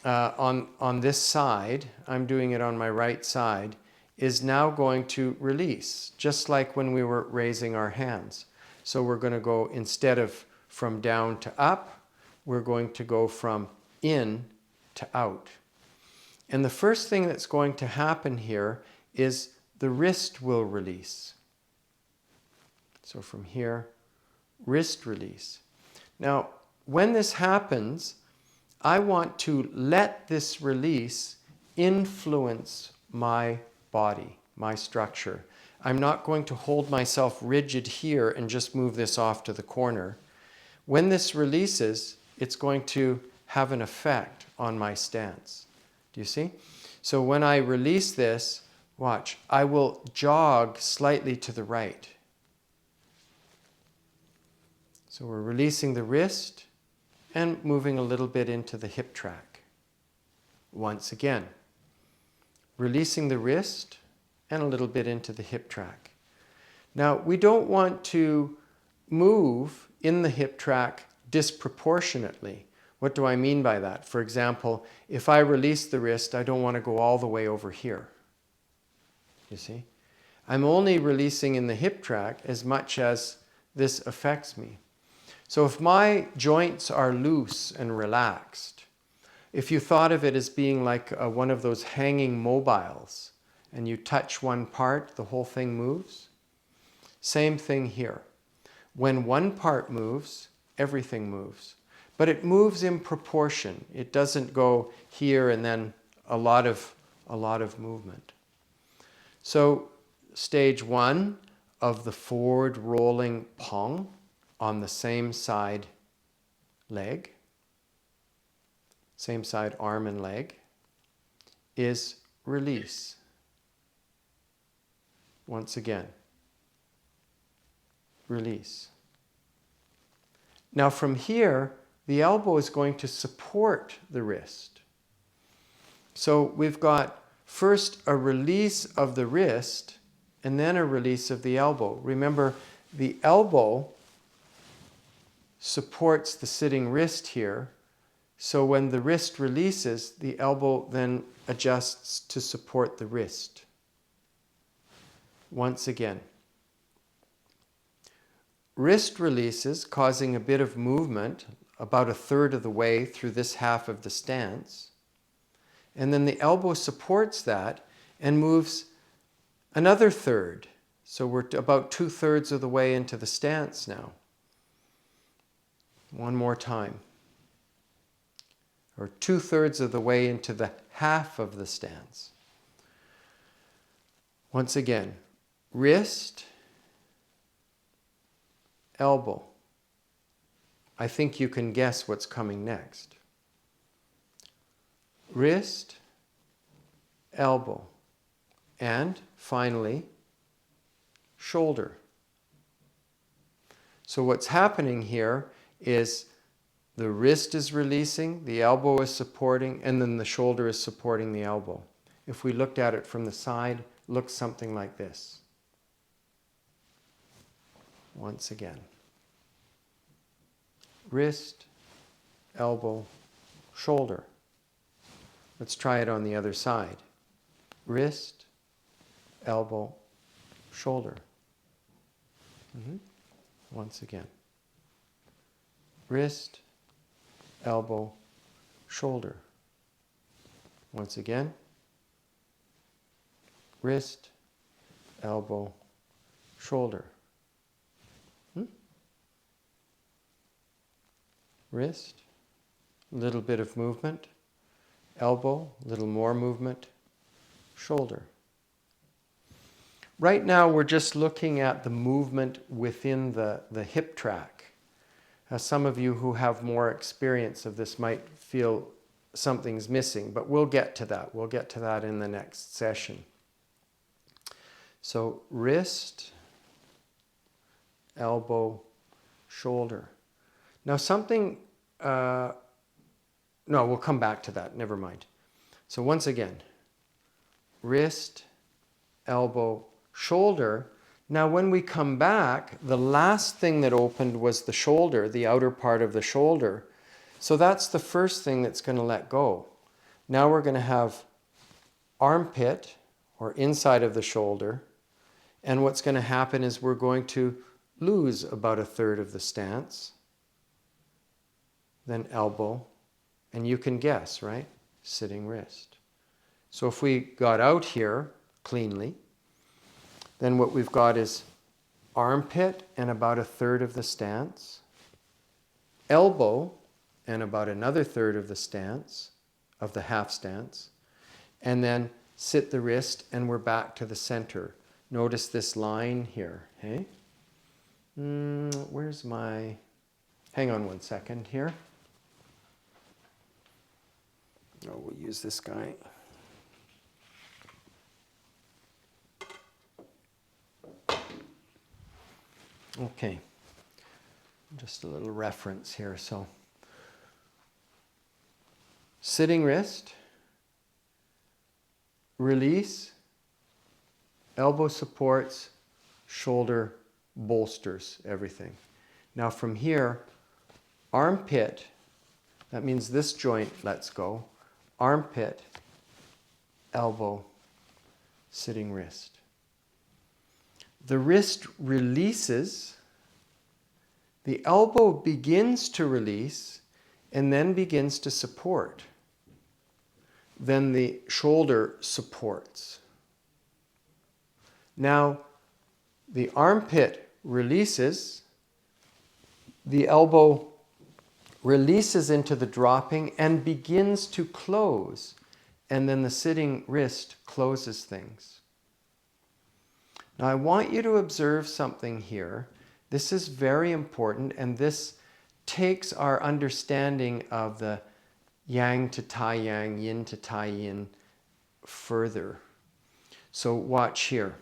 on this side, I'm doing it on my right side, is now going to release, just like when we were raising our hands. So we're going to go, instead of from down to up, we're going to go from in to out. And the first thing that's going to happen here is the wrist will release. So from here, wrist release. Now, when this happens, I want to let this release influence my body, my structure. I'm not going to hold myself rigid here and just move this off to the corner. When this releases, it's going to have an effect on my stance. Do you see? So when I release this, watch, I will jog slightly to the right. So we're releasing the wrist and moving a little bit into the hip track. Once again, releasing the wrist and a little bit into the hip track. Now, we don't want to move in the hip track disproportionately. What do I mean by that? For example, if I release the wrist, I don't want to go all the way over here. You see? I'm only releasing in the hip track as much as this affects me. So if my joints are loose and relaxed, if you thought of it as being like one of those hanging mobiles, and you touch one part, the whole thing moves. Same thing here. When one part moves, everything moves. But it moves in proportion. It doesn't go here and then a lot of movement. So stage one of the forward rolling pong on the same side leg, same side arm and leg, is release. Once again, release. Now from here, the elbow is going to support the wrist. So we've got first a release of the wrist and then a release of the elbow. Remember, the elbow supports the sitting wrist here. So when the wrist releases, the elbow then adjusts to support the wrist. Once again. Wrist releases, causing a bit of movement, about a third of the way through this half of the stance. And then the elbow supports that and moves another third. So we're about 2/3 of the way into the stance now. One more time. Or 2/3 of the way into the half of the stance. Once again, wrist, elbow. I think you can guess what's coming next. Wrist, elbow, and finally, shoulder. So what's happening here is the wrist is releasing, the elbow is supporting, and then the shoulder is supporting the elbow. If we looked at it from the side, it looks something like this. Once again. Wrist, elbow, shoulder. Let's try it on the other side. Wrist, elbow, shoulder. Once again. Wrist, elbow, shoulder. Once again. Wrist, elbow, shoulder. Wrist, a little bit of movement. Elbow, a little more movement. Shoulder. Right now we're just looking at the movement within the hip track. Some of you who have more experience of this might feel something's missing, but we'll get to that. We'll get to that in the next session. So wrist, elbow, shoulder. Now something, no, we'll come back to that, never mind. So once again, wrist, elbow, shoulder. Now when we come back, the last thing that opened was the shoulder, the outer part of the shoulder. So that's the first thing that's going to let go. Now we're going to have armpit, or inside of the shoulder, and what's going to happen is we're going to lose about a third of the stance. Then elbow, and you can guess, right? Sitting wrist. So if we got out here cleanly, then what we've got is armpit and about a third of the stance, elbow and about another third of the stance, of the half stance, and then sit the wrist and we're back to the center. Notice this line here, hey? Where's my, hang on one second here. Oh, we'll use this guy. Okay. Just a little reference here. So, sitting wrist, release, elbow supports, shoulder bolsters everything. Now from here, armpit, that means this joint lets go, armpit, elbow, sitting wrist. The wrist releases, the elbow begins to release, and then begins to support. Then the shoulder supports. Now, the armpit releases, the elbow releases into the dropping and begins to close, and then the sitting wrist closes things. Now, I want you to observe something here. This is very important, and this takes our understanding of the yang to tai yang, yin to tai yin further. So watch here.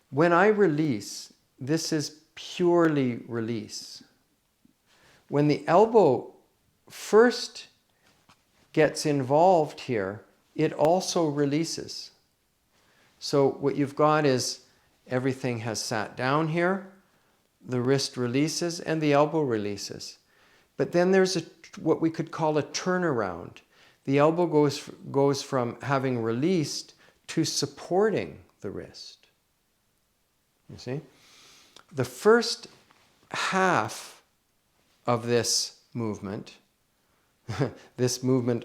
When I release, this is purely release. When the elbow first gets involved here, it also releases. So what you've got is everything has sat down here, the wrist releases, and the elbow releases. But then there's what we could call a turnaround. The elbow goes from having released to supporting the wrist. You see? The first half of this movement, this movement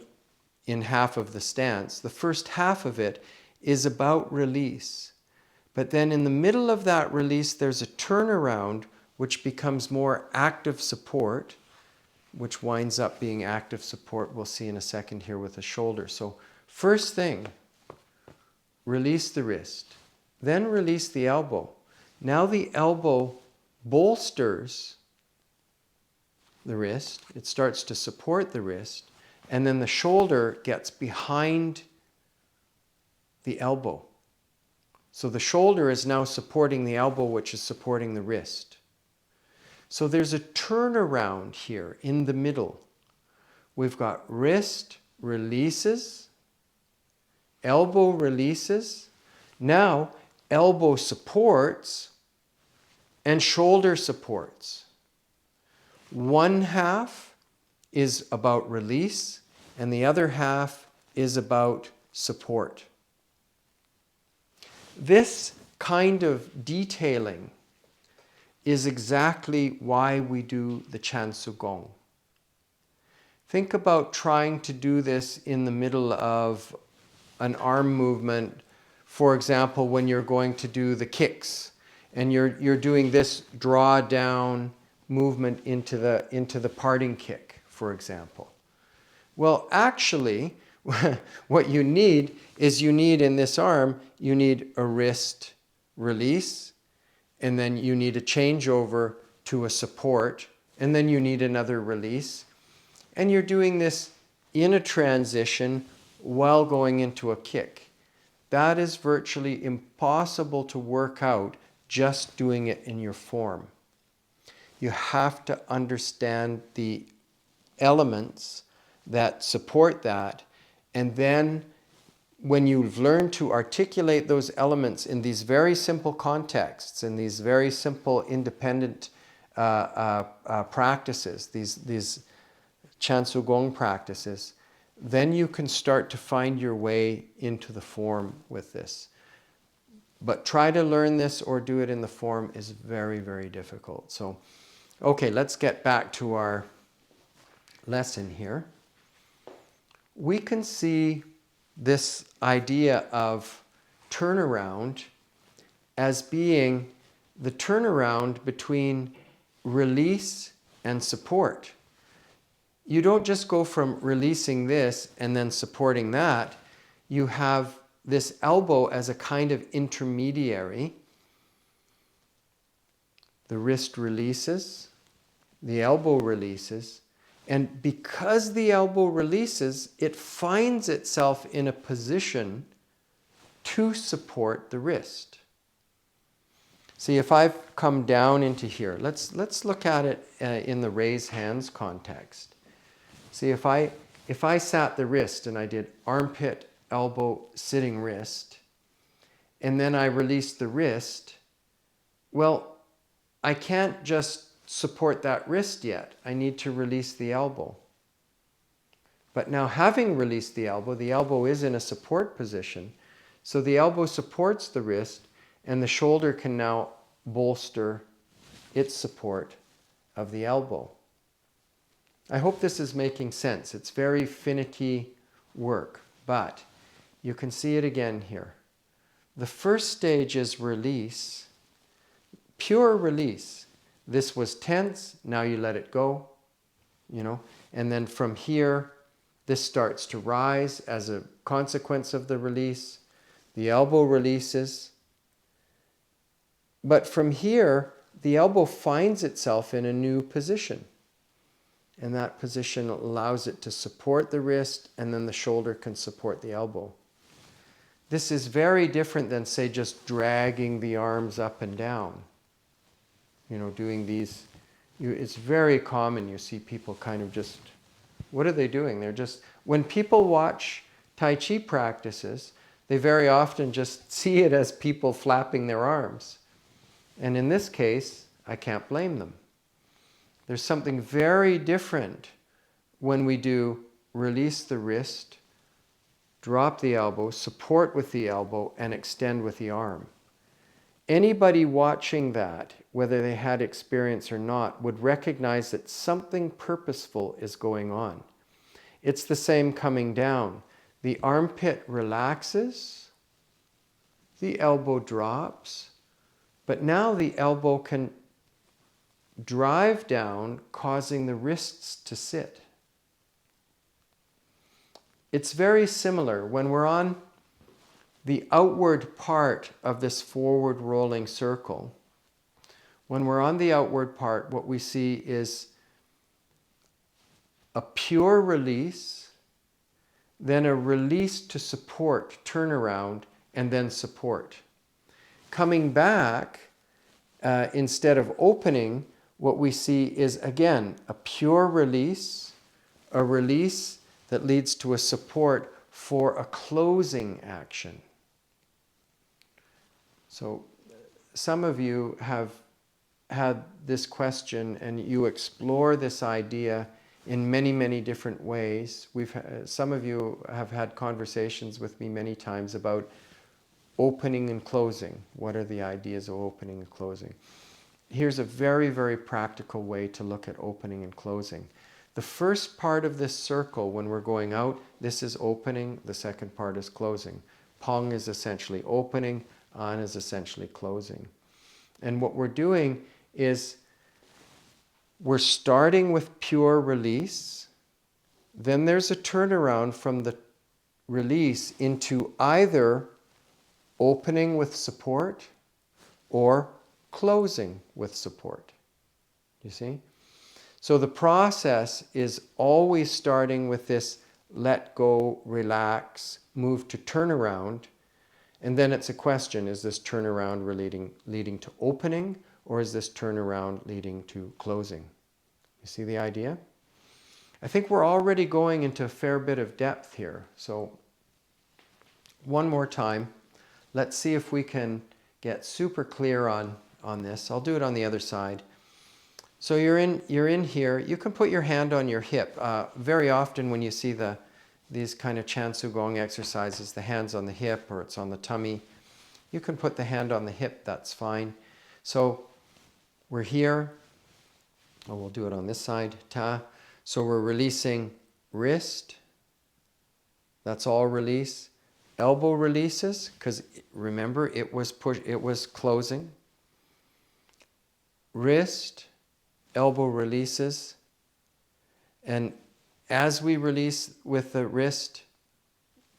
in half of the stance, the first half of it is about release. But then in the middle of that release, there's a turnaround which becomes more active support, which winds up being active support. We'll see in a second here with the shoulder. So first thing, release the wrist, then release the elbow. Now the elbow bolsters the wrist, it starts to support the wrist, and then the shoulder gets behind the elbow. So the shoulder is now supporting the elbow, which is supporting the wrist. So there's a turnaround here in the middle. We've got wrist releases, elbow releases, now elbow supports, and shoulder supports. One half is about release, and the other half is about support. This kind of detailing is exactly why we do the Chansigong. Think about trying to do this in the middle of an arm movement. For example, when you're going to do the kicks and you're doing this draw down movement into the parting kick, for example. Well, actually, what you need is in this arm, you need a wrist release, and then you need a changeover to a support, and then you need another release. And you're doing this in a transition while going into a kick. That is virtually impossible to work out just doing it in your form. You have to understand the elements that support that, and then when you've learned to articulate those elements in these very simple contexts, in these very simple independent practices, these Chansigong practices, then you can start to find your way into the form with this. But try to learn this or do it in the form is very, very difficult. So, okay, let's get back to our lesson here. We can see this idea of turnaround as being the turnaround between release and support. You don't just go from releasing this and then supporting that. You have this elbow as a kind of intermediary. The wrist releases, the elbow releases, and because the elbow releases, it finds itself in a position to support the wrist. See, if I've come down into here, let's look at it in the raise hands context. See, if I sat the wrist and I did armpit, elbow, sitting wrist, and then I released the wrist, well, I can't just support that wrist yet. I need to release the elbow. But now, having released the elbow is in a support position. So the elbow supports the wrist, and the shoulder can now bolster its support of the elbow. I hope this is making sense. It's very finicky work, but you can see it again here. The first stage is release, pure release. This was tense, now you let it go, and then from here, this starts to rise as a consequence of the release. The elbow releases. But from here, the elbow finds itself in a new position. And that position allows it to support the wrist, and then the shoulder can support the elbow. This is very different than, say, just dragging the arms up and down. Doing these. It's very common, you see people kind of just, what are they doing? They're just, when people watch Tai Chi practices, they very often just see it as people flapping their arms. And in this case, I can't blame them. There's something very different when we do release the wrist, drop the elbow, support with the elbow, and extend with the arm. Anybody watching that, whether they had experience or not, would recognize that something purposeful is going on. It's the same coming down. The armpit relaxes, the elbow drops, but now the elbow can drive down, causing the wrists to sit. It's very similar when we're on the outward part of this forward rolling circle. When we're on the outward part, what we see is a pure release, then a release to support, turnaround, and then support. Coming back, instead of opening, what we see is, again, a pure release, a release that leads to a support for a closing action. So some of you have had this question and you explore this idea in many, many different ways. Some of you have had conversations with me many times about opening and closing. What are the ideas of opening and closing? Here's a very, very practical way to look at opening and closing. The first part of this circle, when we're going out, this is opening, the second part is closing. Pong is essentially opening, An is essentially closing. And what we're doing is we're starting with pure release, then there's a turnaround from the release into either opening with support or closing with support. You see? So the process is always starting with this let go, relax, move to turnaround, and then it's a question, is this turnaround leading to opening, or is this turnaround leading to closing? You see the idea? I think we're already going into a fair bit of depth here. So one more time, let's see if we can get super clear on this. I'll do it on the other side. So you're in here. You can put your hand on your hip. Very often when you see these kind of Chansigong exercises, the hand's on the hip or it's on the tummy, you can put the hand on the hip, that's fine. So we're here. Oh, we'll do it on this side. Ta. So we're releasing wrist. That's all release. Elbow releases, because remember it was closing. Wrist, elbow releases. And as we release with the wrist,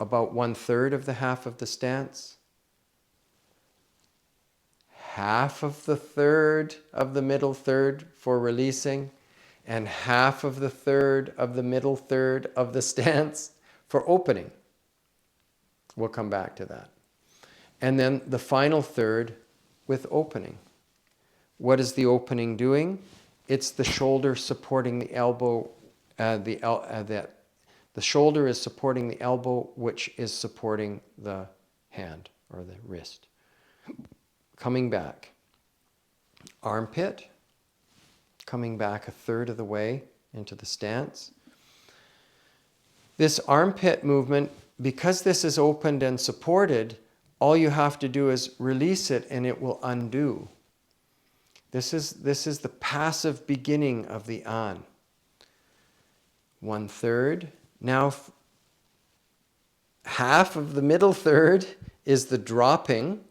about 1/3 of the half of the stance, half of the third of the middle third for releasing, and half of the third of the middle third of the stance for opening. We'll come back to that. And then the final third with opening. What is the opening doing? It's the shoulder supporting the elbow. The shoulder is supporting the elbow, which is supporting the hand or the wrist. Coming back. Armpit. Coming back a third of the way into the stance. This armpit movement, because this is opened and supported, all you have to do is release it and it will undo. This is the passive beginning of the An. 1/3. Now, half of the middle third is the dropping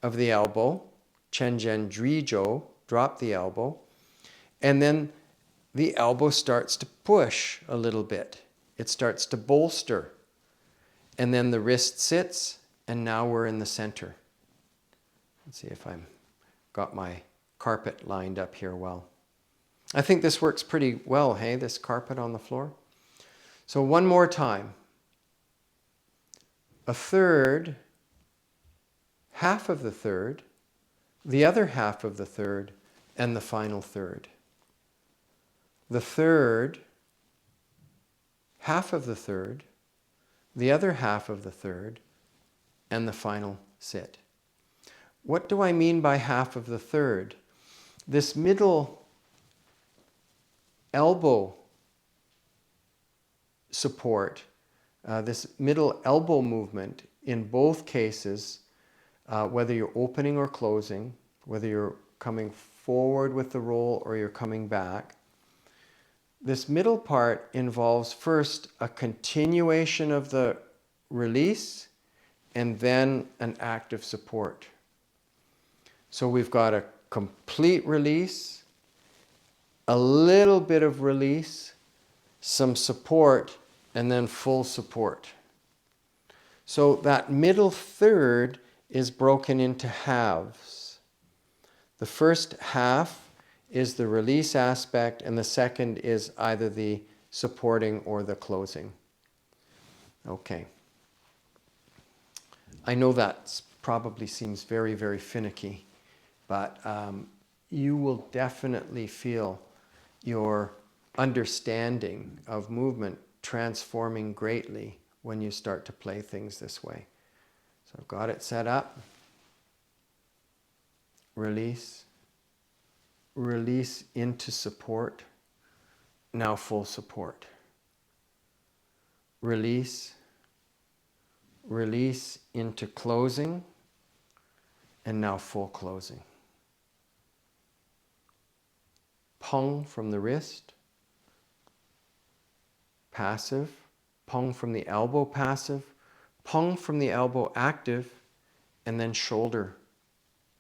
of the elbow. Chenjen Drijo, drop the elbow. And then the elbow starts to push a little bit. It starts to bolster. And then the wrist sits, and now we're in the center. Let's see if I'm got my carpet lined up here well. I think this works pretty well, hey, this carpet on the floor. So one more time. A third, half of the third, the other half of the third, and the final third. The third, half of the third, the other half of the third, and the final sit. What do I mean by half of the third? This middle elbow support, this middle elbow movement in both cases, whether you're opening or closing, whether you're coming forward with the roll or you're coming back, this middle part involves first a continuation of the release and then an active support. So we've got a complete release, a little bit of release, some support, and then full support. So that middle third is broken into halves. The first half is the release aspect, and the second is either the supporting or the closing. Okay. I know that probably seems very, very finicky, but you will definitely feel your understanding of movement transforming greatly when you start to play things this way. So I've got it set up. Release. Release into support. Now full support. Release. Release into closing. And now full closing. Pung from the wrist. Passive. Pung from the elbow, passive. Pung from the elbow, active. And then shoulder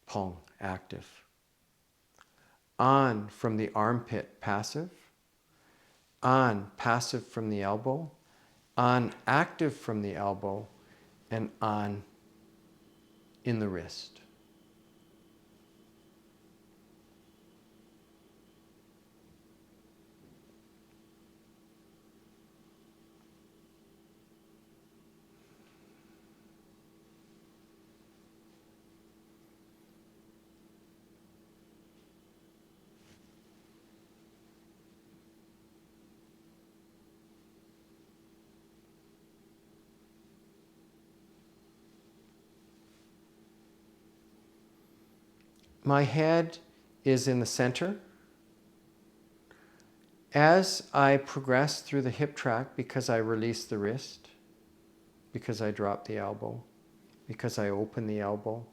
pung, active. An from the armpit, passive. An, passive from the elbow. An, active from the elbow. And an in the wrist. My head is in the center. As I progress through the hip track, because I release the wrist, because I drop the elbow, because I open the elbow,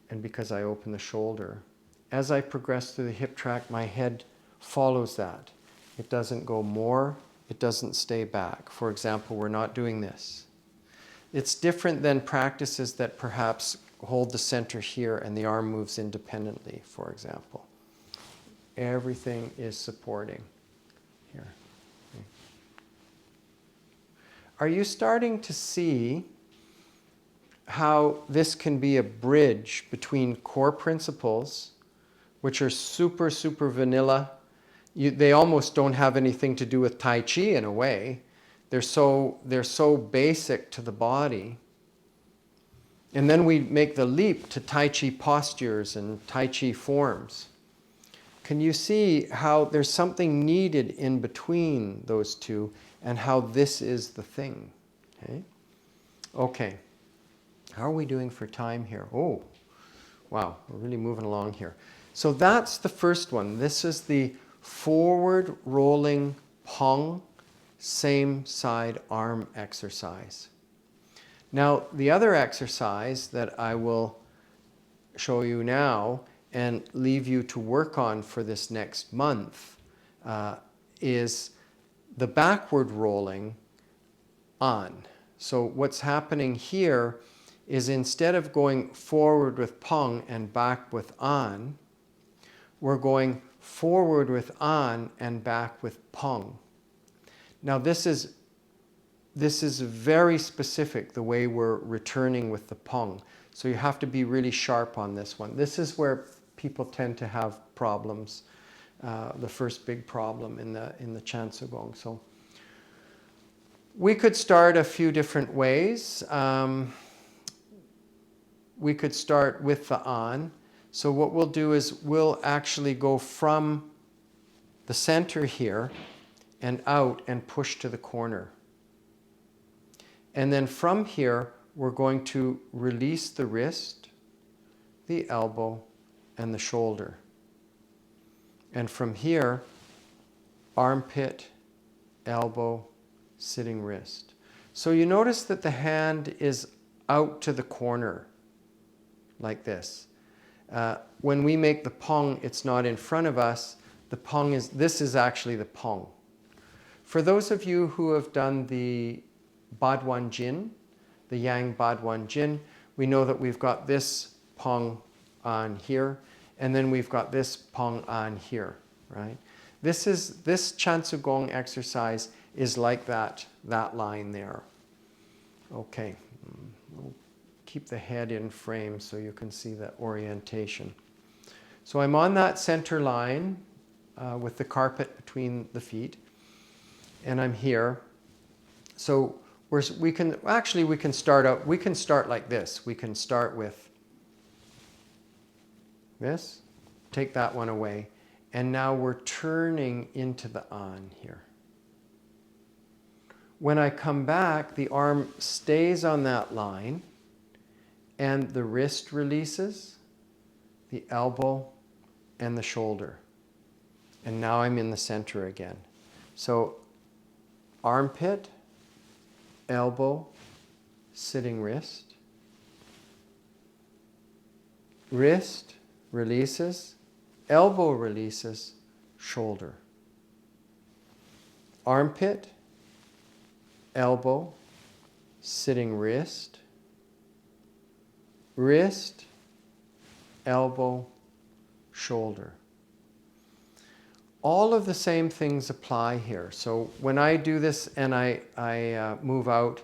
and because I open the shoulder, as I progress through the hip track, my head follows that. It doesn't go more, it doesn't stay back. For example, we're not doing this. It's different than practices that perhaps hold the center here and the arm moves independently, for example. Everything is supporting here. Okay. Are you starting to see how this can be a bridge between core principles, which are super, super vanilla? They almost don't have anything to do with Tai Chi in a way. They're so basic to the body. And then we make the leap to Tai Chi postures and Tai Chi forms. Can you see how there's something needed in between those two and how this is the thing? Okay. How are we doing for time here? Oh, wow, we're really moving along here. So that's the first one. This is the forward rolling Pong, same side arm exercise. Now, the other exercise that I will show you now and leave you to work on for this next month is the backward rolling on. So what's happening here is instead of going forward with Pong and back with An, we're going forward with An and back with Pong. Now this is very specific, the way we're returning with the Pong. So you have to be really sharp on this one. This is where people tend to have problems, the first big problem in the Chansigong. So we could start a few different ways. We could start with the An. So what we'll do is we'll actually go from the center here and out and push to the corner. And then from here, we're going to release the wrist, the elbow, and the shoulder. And from here, armpit, elbow, sitting wrist. So you notice that the hand is out to the corner, like this. When we make the Pong, it's not in front of us. The Pong is, this is actually the Pong. For those of you who have done the Baduan Jin, the Yang Baduan Jin, we know that we've got this Pong on here, and then we've got this Pong on here, right? This Chansigong exercise is like that line there. Okay, we'll keep the head in frame so you can see the orientation. So I'm on that center line with the carpet between the feet, and I'm here. So we can start like this. We can start with this, take that one away, and now we're turning into the An here. When I come back, the arm stays on that line, and the wrist releases, the elbow, and the shoulder. And now I'm in the center again. So armpit, elbow, sitting wrist. Wrist releases, elbow releases, shoulder. Armpit, elbow, sitting wrist. Wrist, elbow, shoulder. All of the same things apply here. So when I do this and I move out,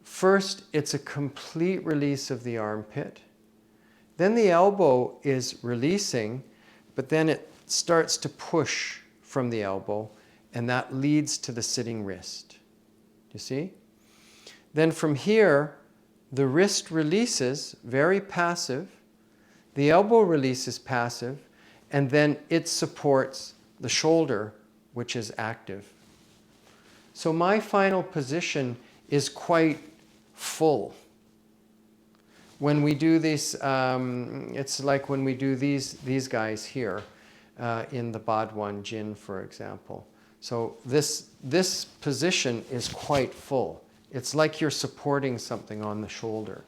first it's a complete release of the armpit. Then the elbow is releasing, but then it starts to push from the elbow, and that leads to the sitting wrist. You see? Then from here, the wrist releases, very passive. The elbow releases passive, and then it supports the shoulder, which is active. So my final position is quite full. When we do this, it's like when we do these guys here in the Baduan Jin, for example. So this position is quite full. It's like you're supporting something on the shoulder.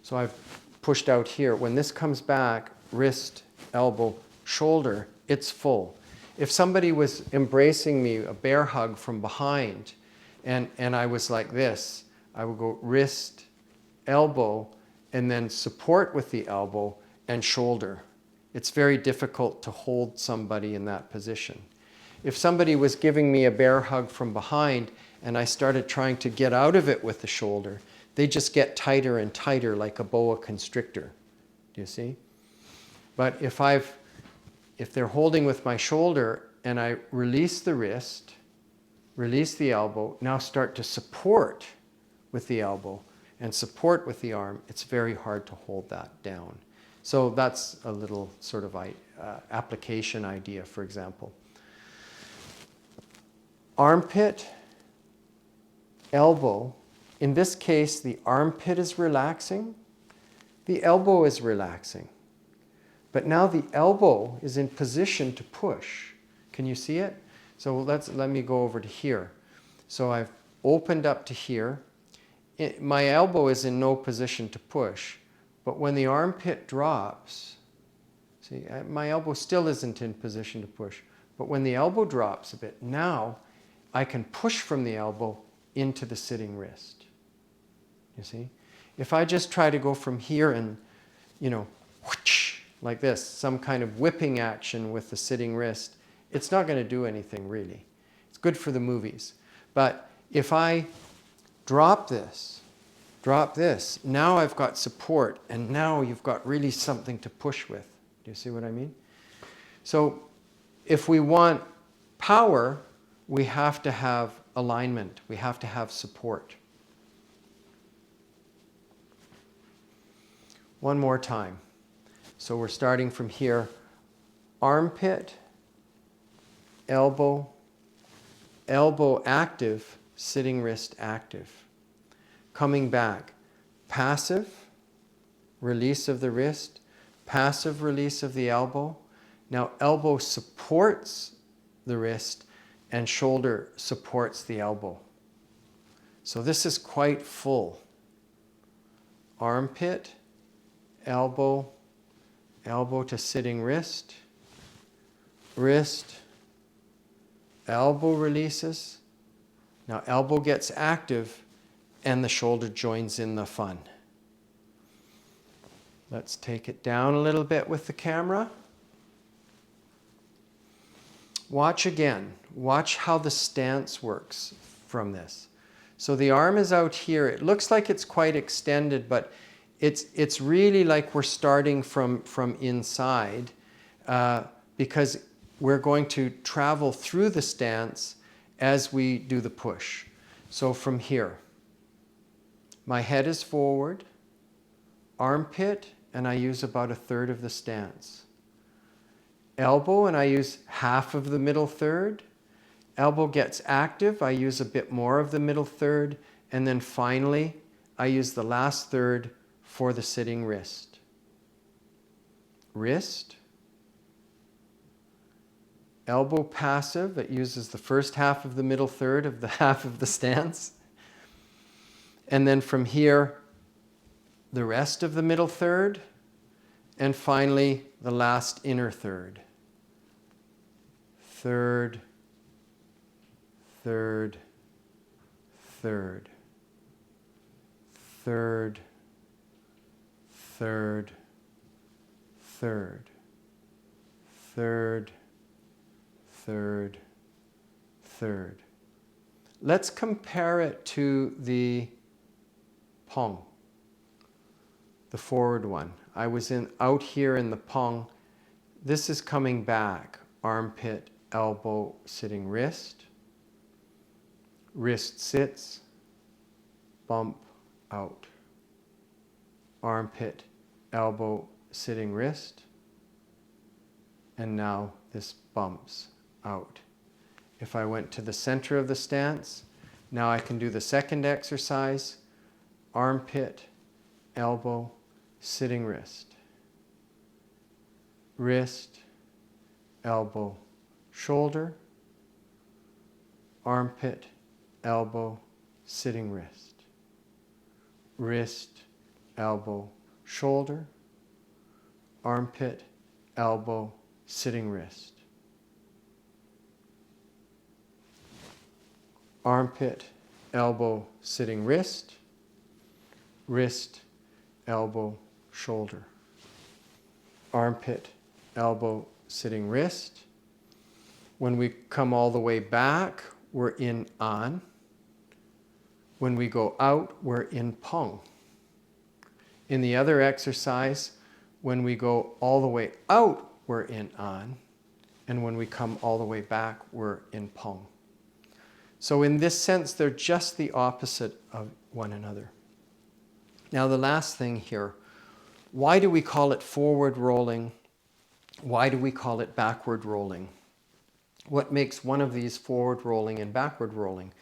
So I've pushed out here. When this comes back, wrist, elbow, shoulder, it's full. If somebody was embracing me, a bear hug from behind, and I was like this, I would go wrist, elbow, and then support with the elbow and shoulder. It's very difficult to hold somebody in that position. If somebody was giving me a bear hug from behind and I started trying to get out of it with the shoulder, they just get tighter and tighter like a boa constrictor. Do you see? But if they're holding with my shoulder and I release the wrist, release the elbow, now start to support with the elbow, and support with the arm, it's very hard to hold that down. So that's a little sort of application idea, for example. Armpit, elbow. In this case, the armpit is relaxing, the elbow is relaxing. But now the elbow is in position to push. Can you see it? So let me go over to here. So I've opened up to here. My elbow is in no position to push. But when the armpit drops, see, my elbow still isn't in position to push. But when the elbow drops a bit, now I can push from the elbow into the sitting wrist. You see? If I just try to go from here and, whoosh, like this, some kind of whipping action with the sitting wrist, it's not going to do anything really. It's good for the movies. But if I drop this, now I've got support, and now you've got really something to push with. Do you see what I mean? So if we want power, we have to have alignment. We have to have support. One more time. So we're starting from here. Armpit, elbow, elbow active, sitting wrist active. Coming back, passive, release of the wrist, passive release of the elbow. Now elbow supports the wrist and shoulder supports the elbow. So this is quite full. Armpit, elbow, elbow to sitting wrist, wrist, elbow releases. Now elbow gets active and the shoulder joins in the fun. Let's take it down a little bit with the camera. Watch again. Watch how the stance works from this. So the arm is out here. It looks like it's quite extended, but it's really like we're starting from inside because we're going to travel through the stance as we do the push. So from here, my head is forward, armpit, and I use about 1/3 of the stance. Elbow, and I use half of the middle third. Elbow gets active, I use a bit more of the middle third, and then finally, I use the last third for the sitting wrist. Wrist, elbow passive, it uses the first half of the middle third of the half of the stance. And then from here, the rest of the middle third, and finally, the last inner third. Third, third, third, third, third, third, third, third, third. Let's compare it to the Pong, the forward one. I was out here in the Pong. This is coming back. Armpit, elbow, sitting wrist. Wrist sits, bump, out. Armpit, elbow, sitting wrist. And now this bumps out. If I went to the center of the stance, now I can do the second exercise. Armpit, elbow, sitting wrist. Wrist, elbow, shoulder. Armpit, elbow, sitting wrist. Wrist, elbow, shoulder. Armpit, elbow, sitting wrist. Armpit, elbow, sitting wrist. Wrist, elbow, shoulder. Armpit, elbow, sitting wrist. When we come all the way back, we're in An. When we go out, we're in Pong. In the other exercise, when we go all the way out, we're in An. And when we come all the way back, we're in Pong. So in this sense, they're just the opposite of one another. Now the last thing here, why do we call it forward rolling? Why do we call it backward rolling? What makes one of these forward rolling and backward rolling?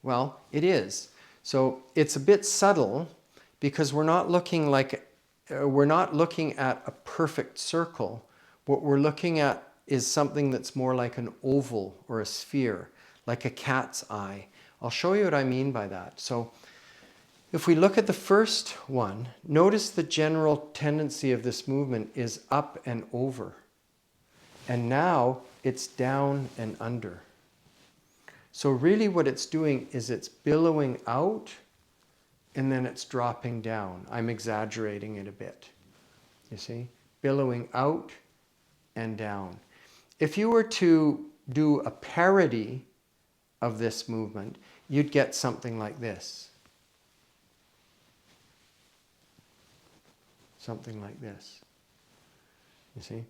Well, it is. So it's a bit subtle because we're not looking at a perfect circle. What we're looking at is something that's more like an oval or a sphere, like a cat's eye. I'll show you what I mean by that. So if we look at the first one, notice the general tendency of this movement is up and over. And now it's down and under. So really what it's doing is it's billowing out and then it's dropping down. I'm exaggerating it a bit. You see? Billowing out and down. If you were to do a parody of this movement, you'd get something like this. Something like this. You see?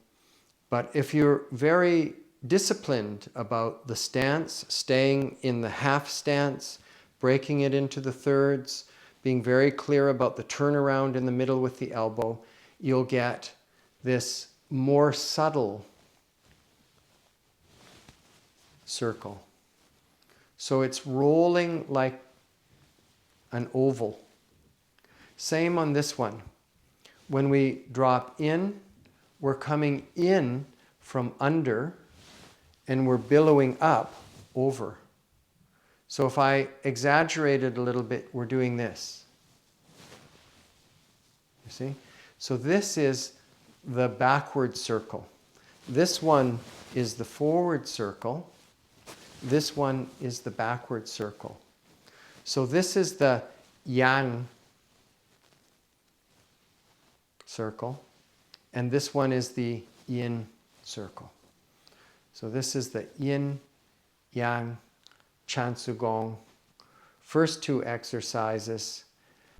But if you're very disciplined about the stance, staying in the half stance, breaking it into the thirds, being very clear about the turnaround in the middle with the elbow, you'll get this more subtle circle. So it's rolling like an oval. Same on this one. When we drop in, we're coming in from under and we're billowing up over. So if I exaggerate it a little bit, we're doing this. You see? So this is the backward circle. This one is the forward circle. This one is the backward circle. So this is the Yang circle. And this one is the Yin circle. So this is the Yin-Yang Chansigong. First two exercises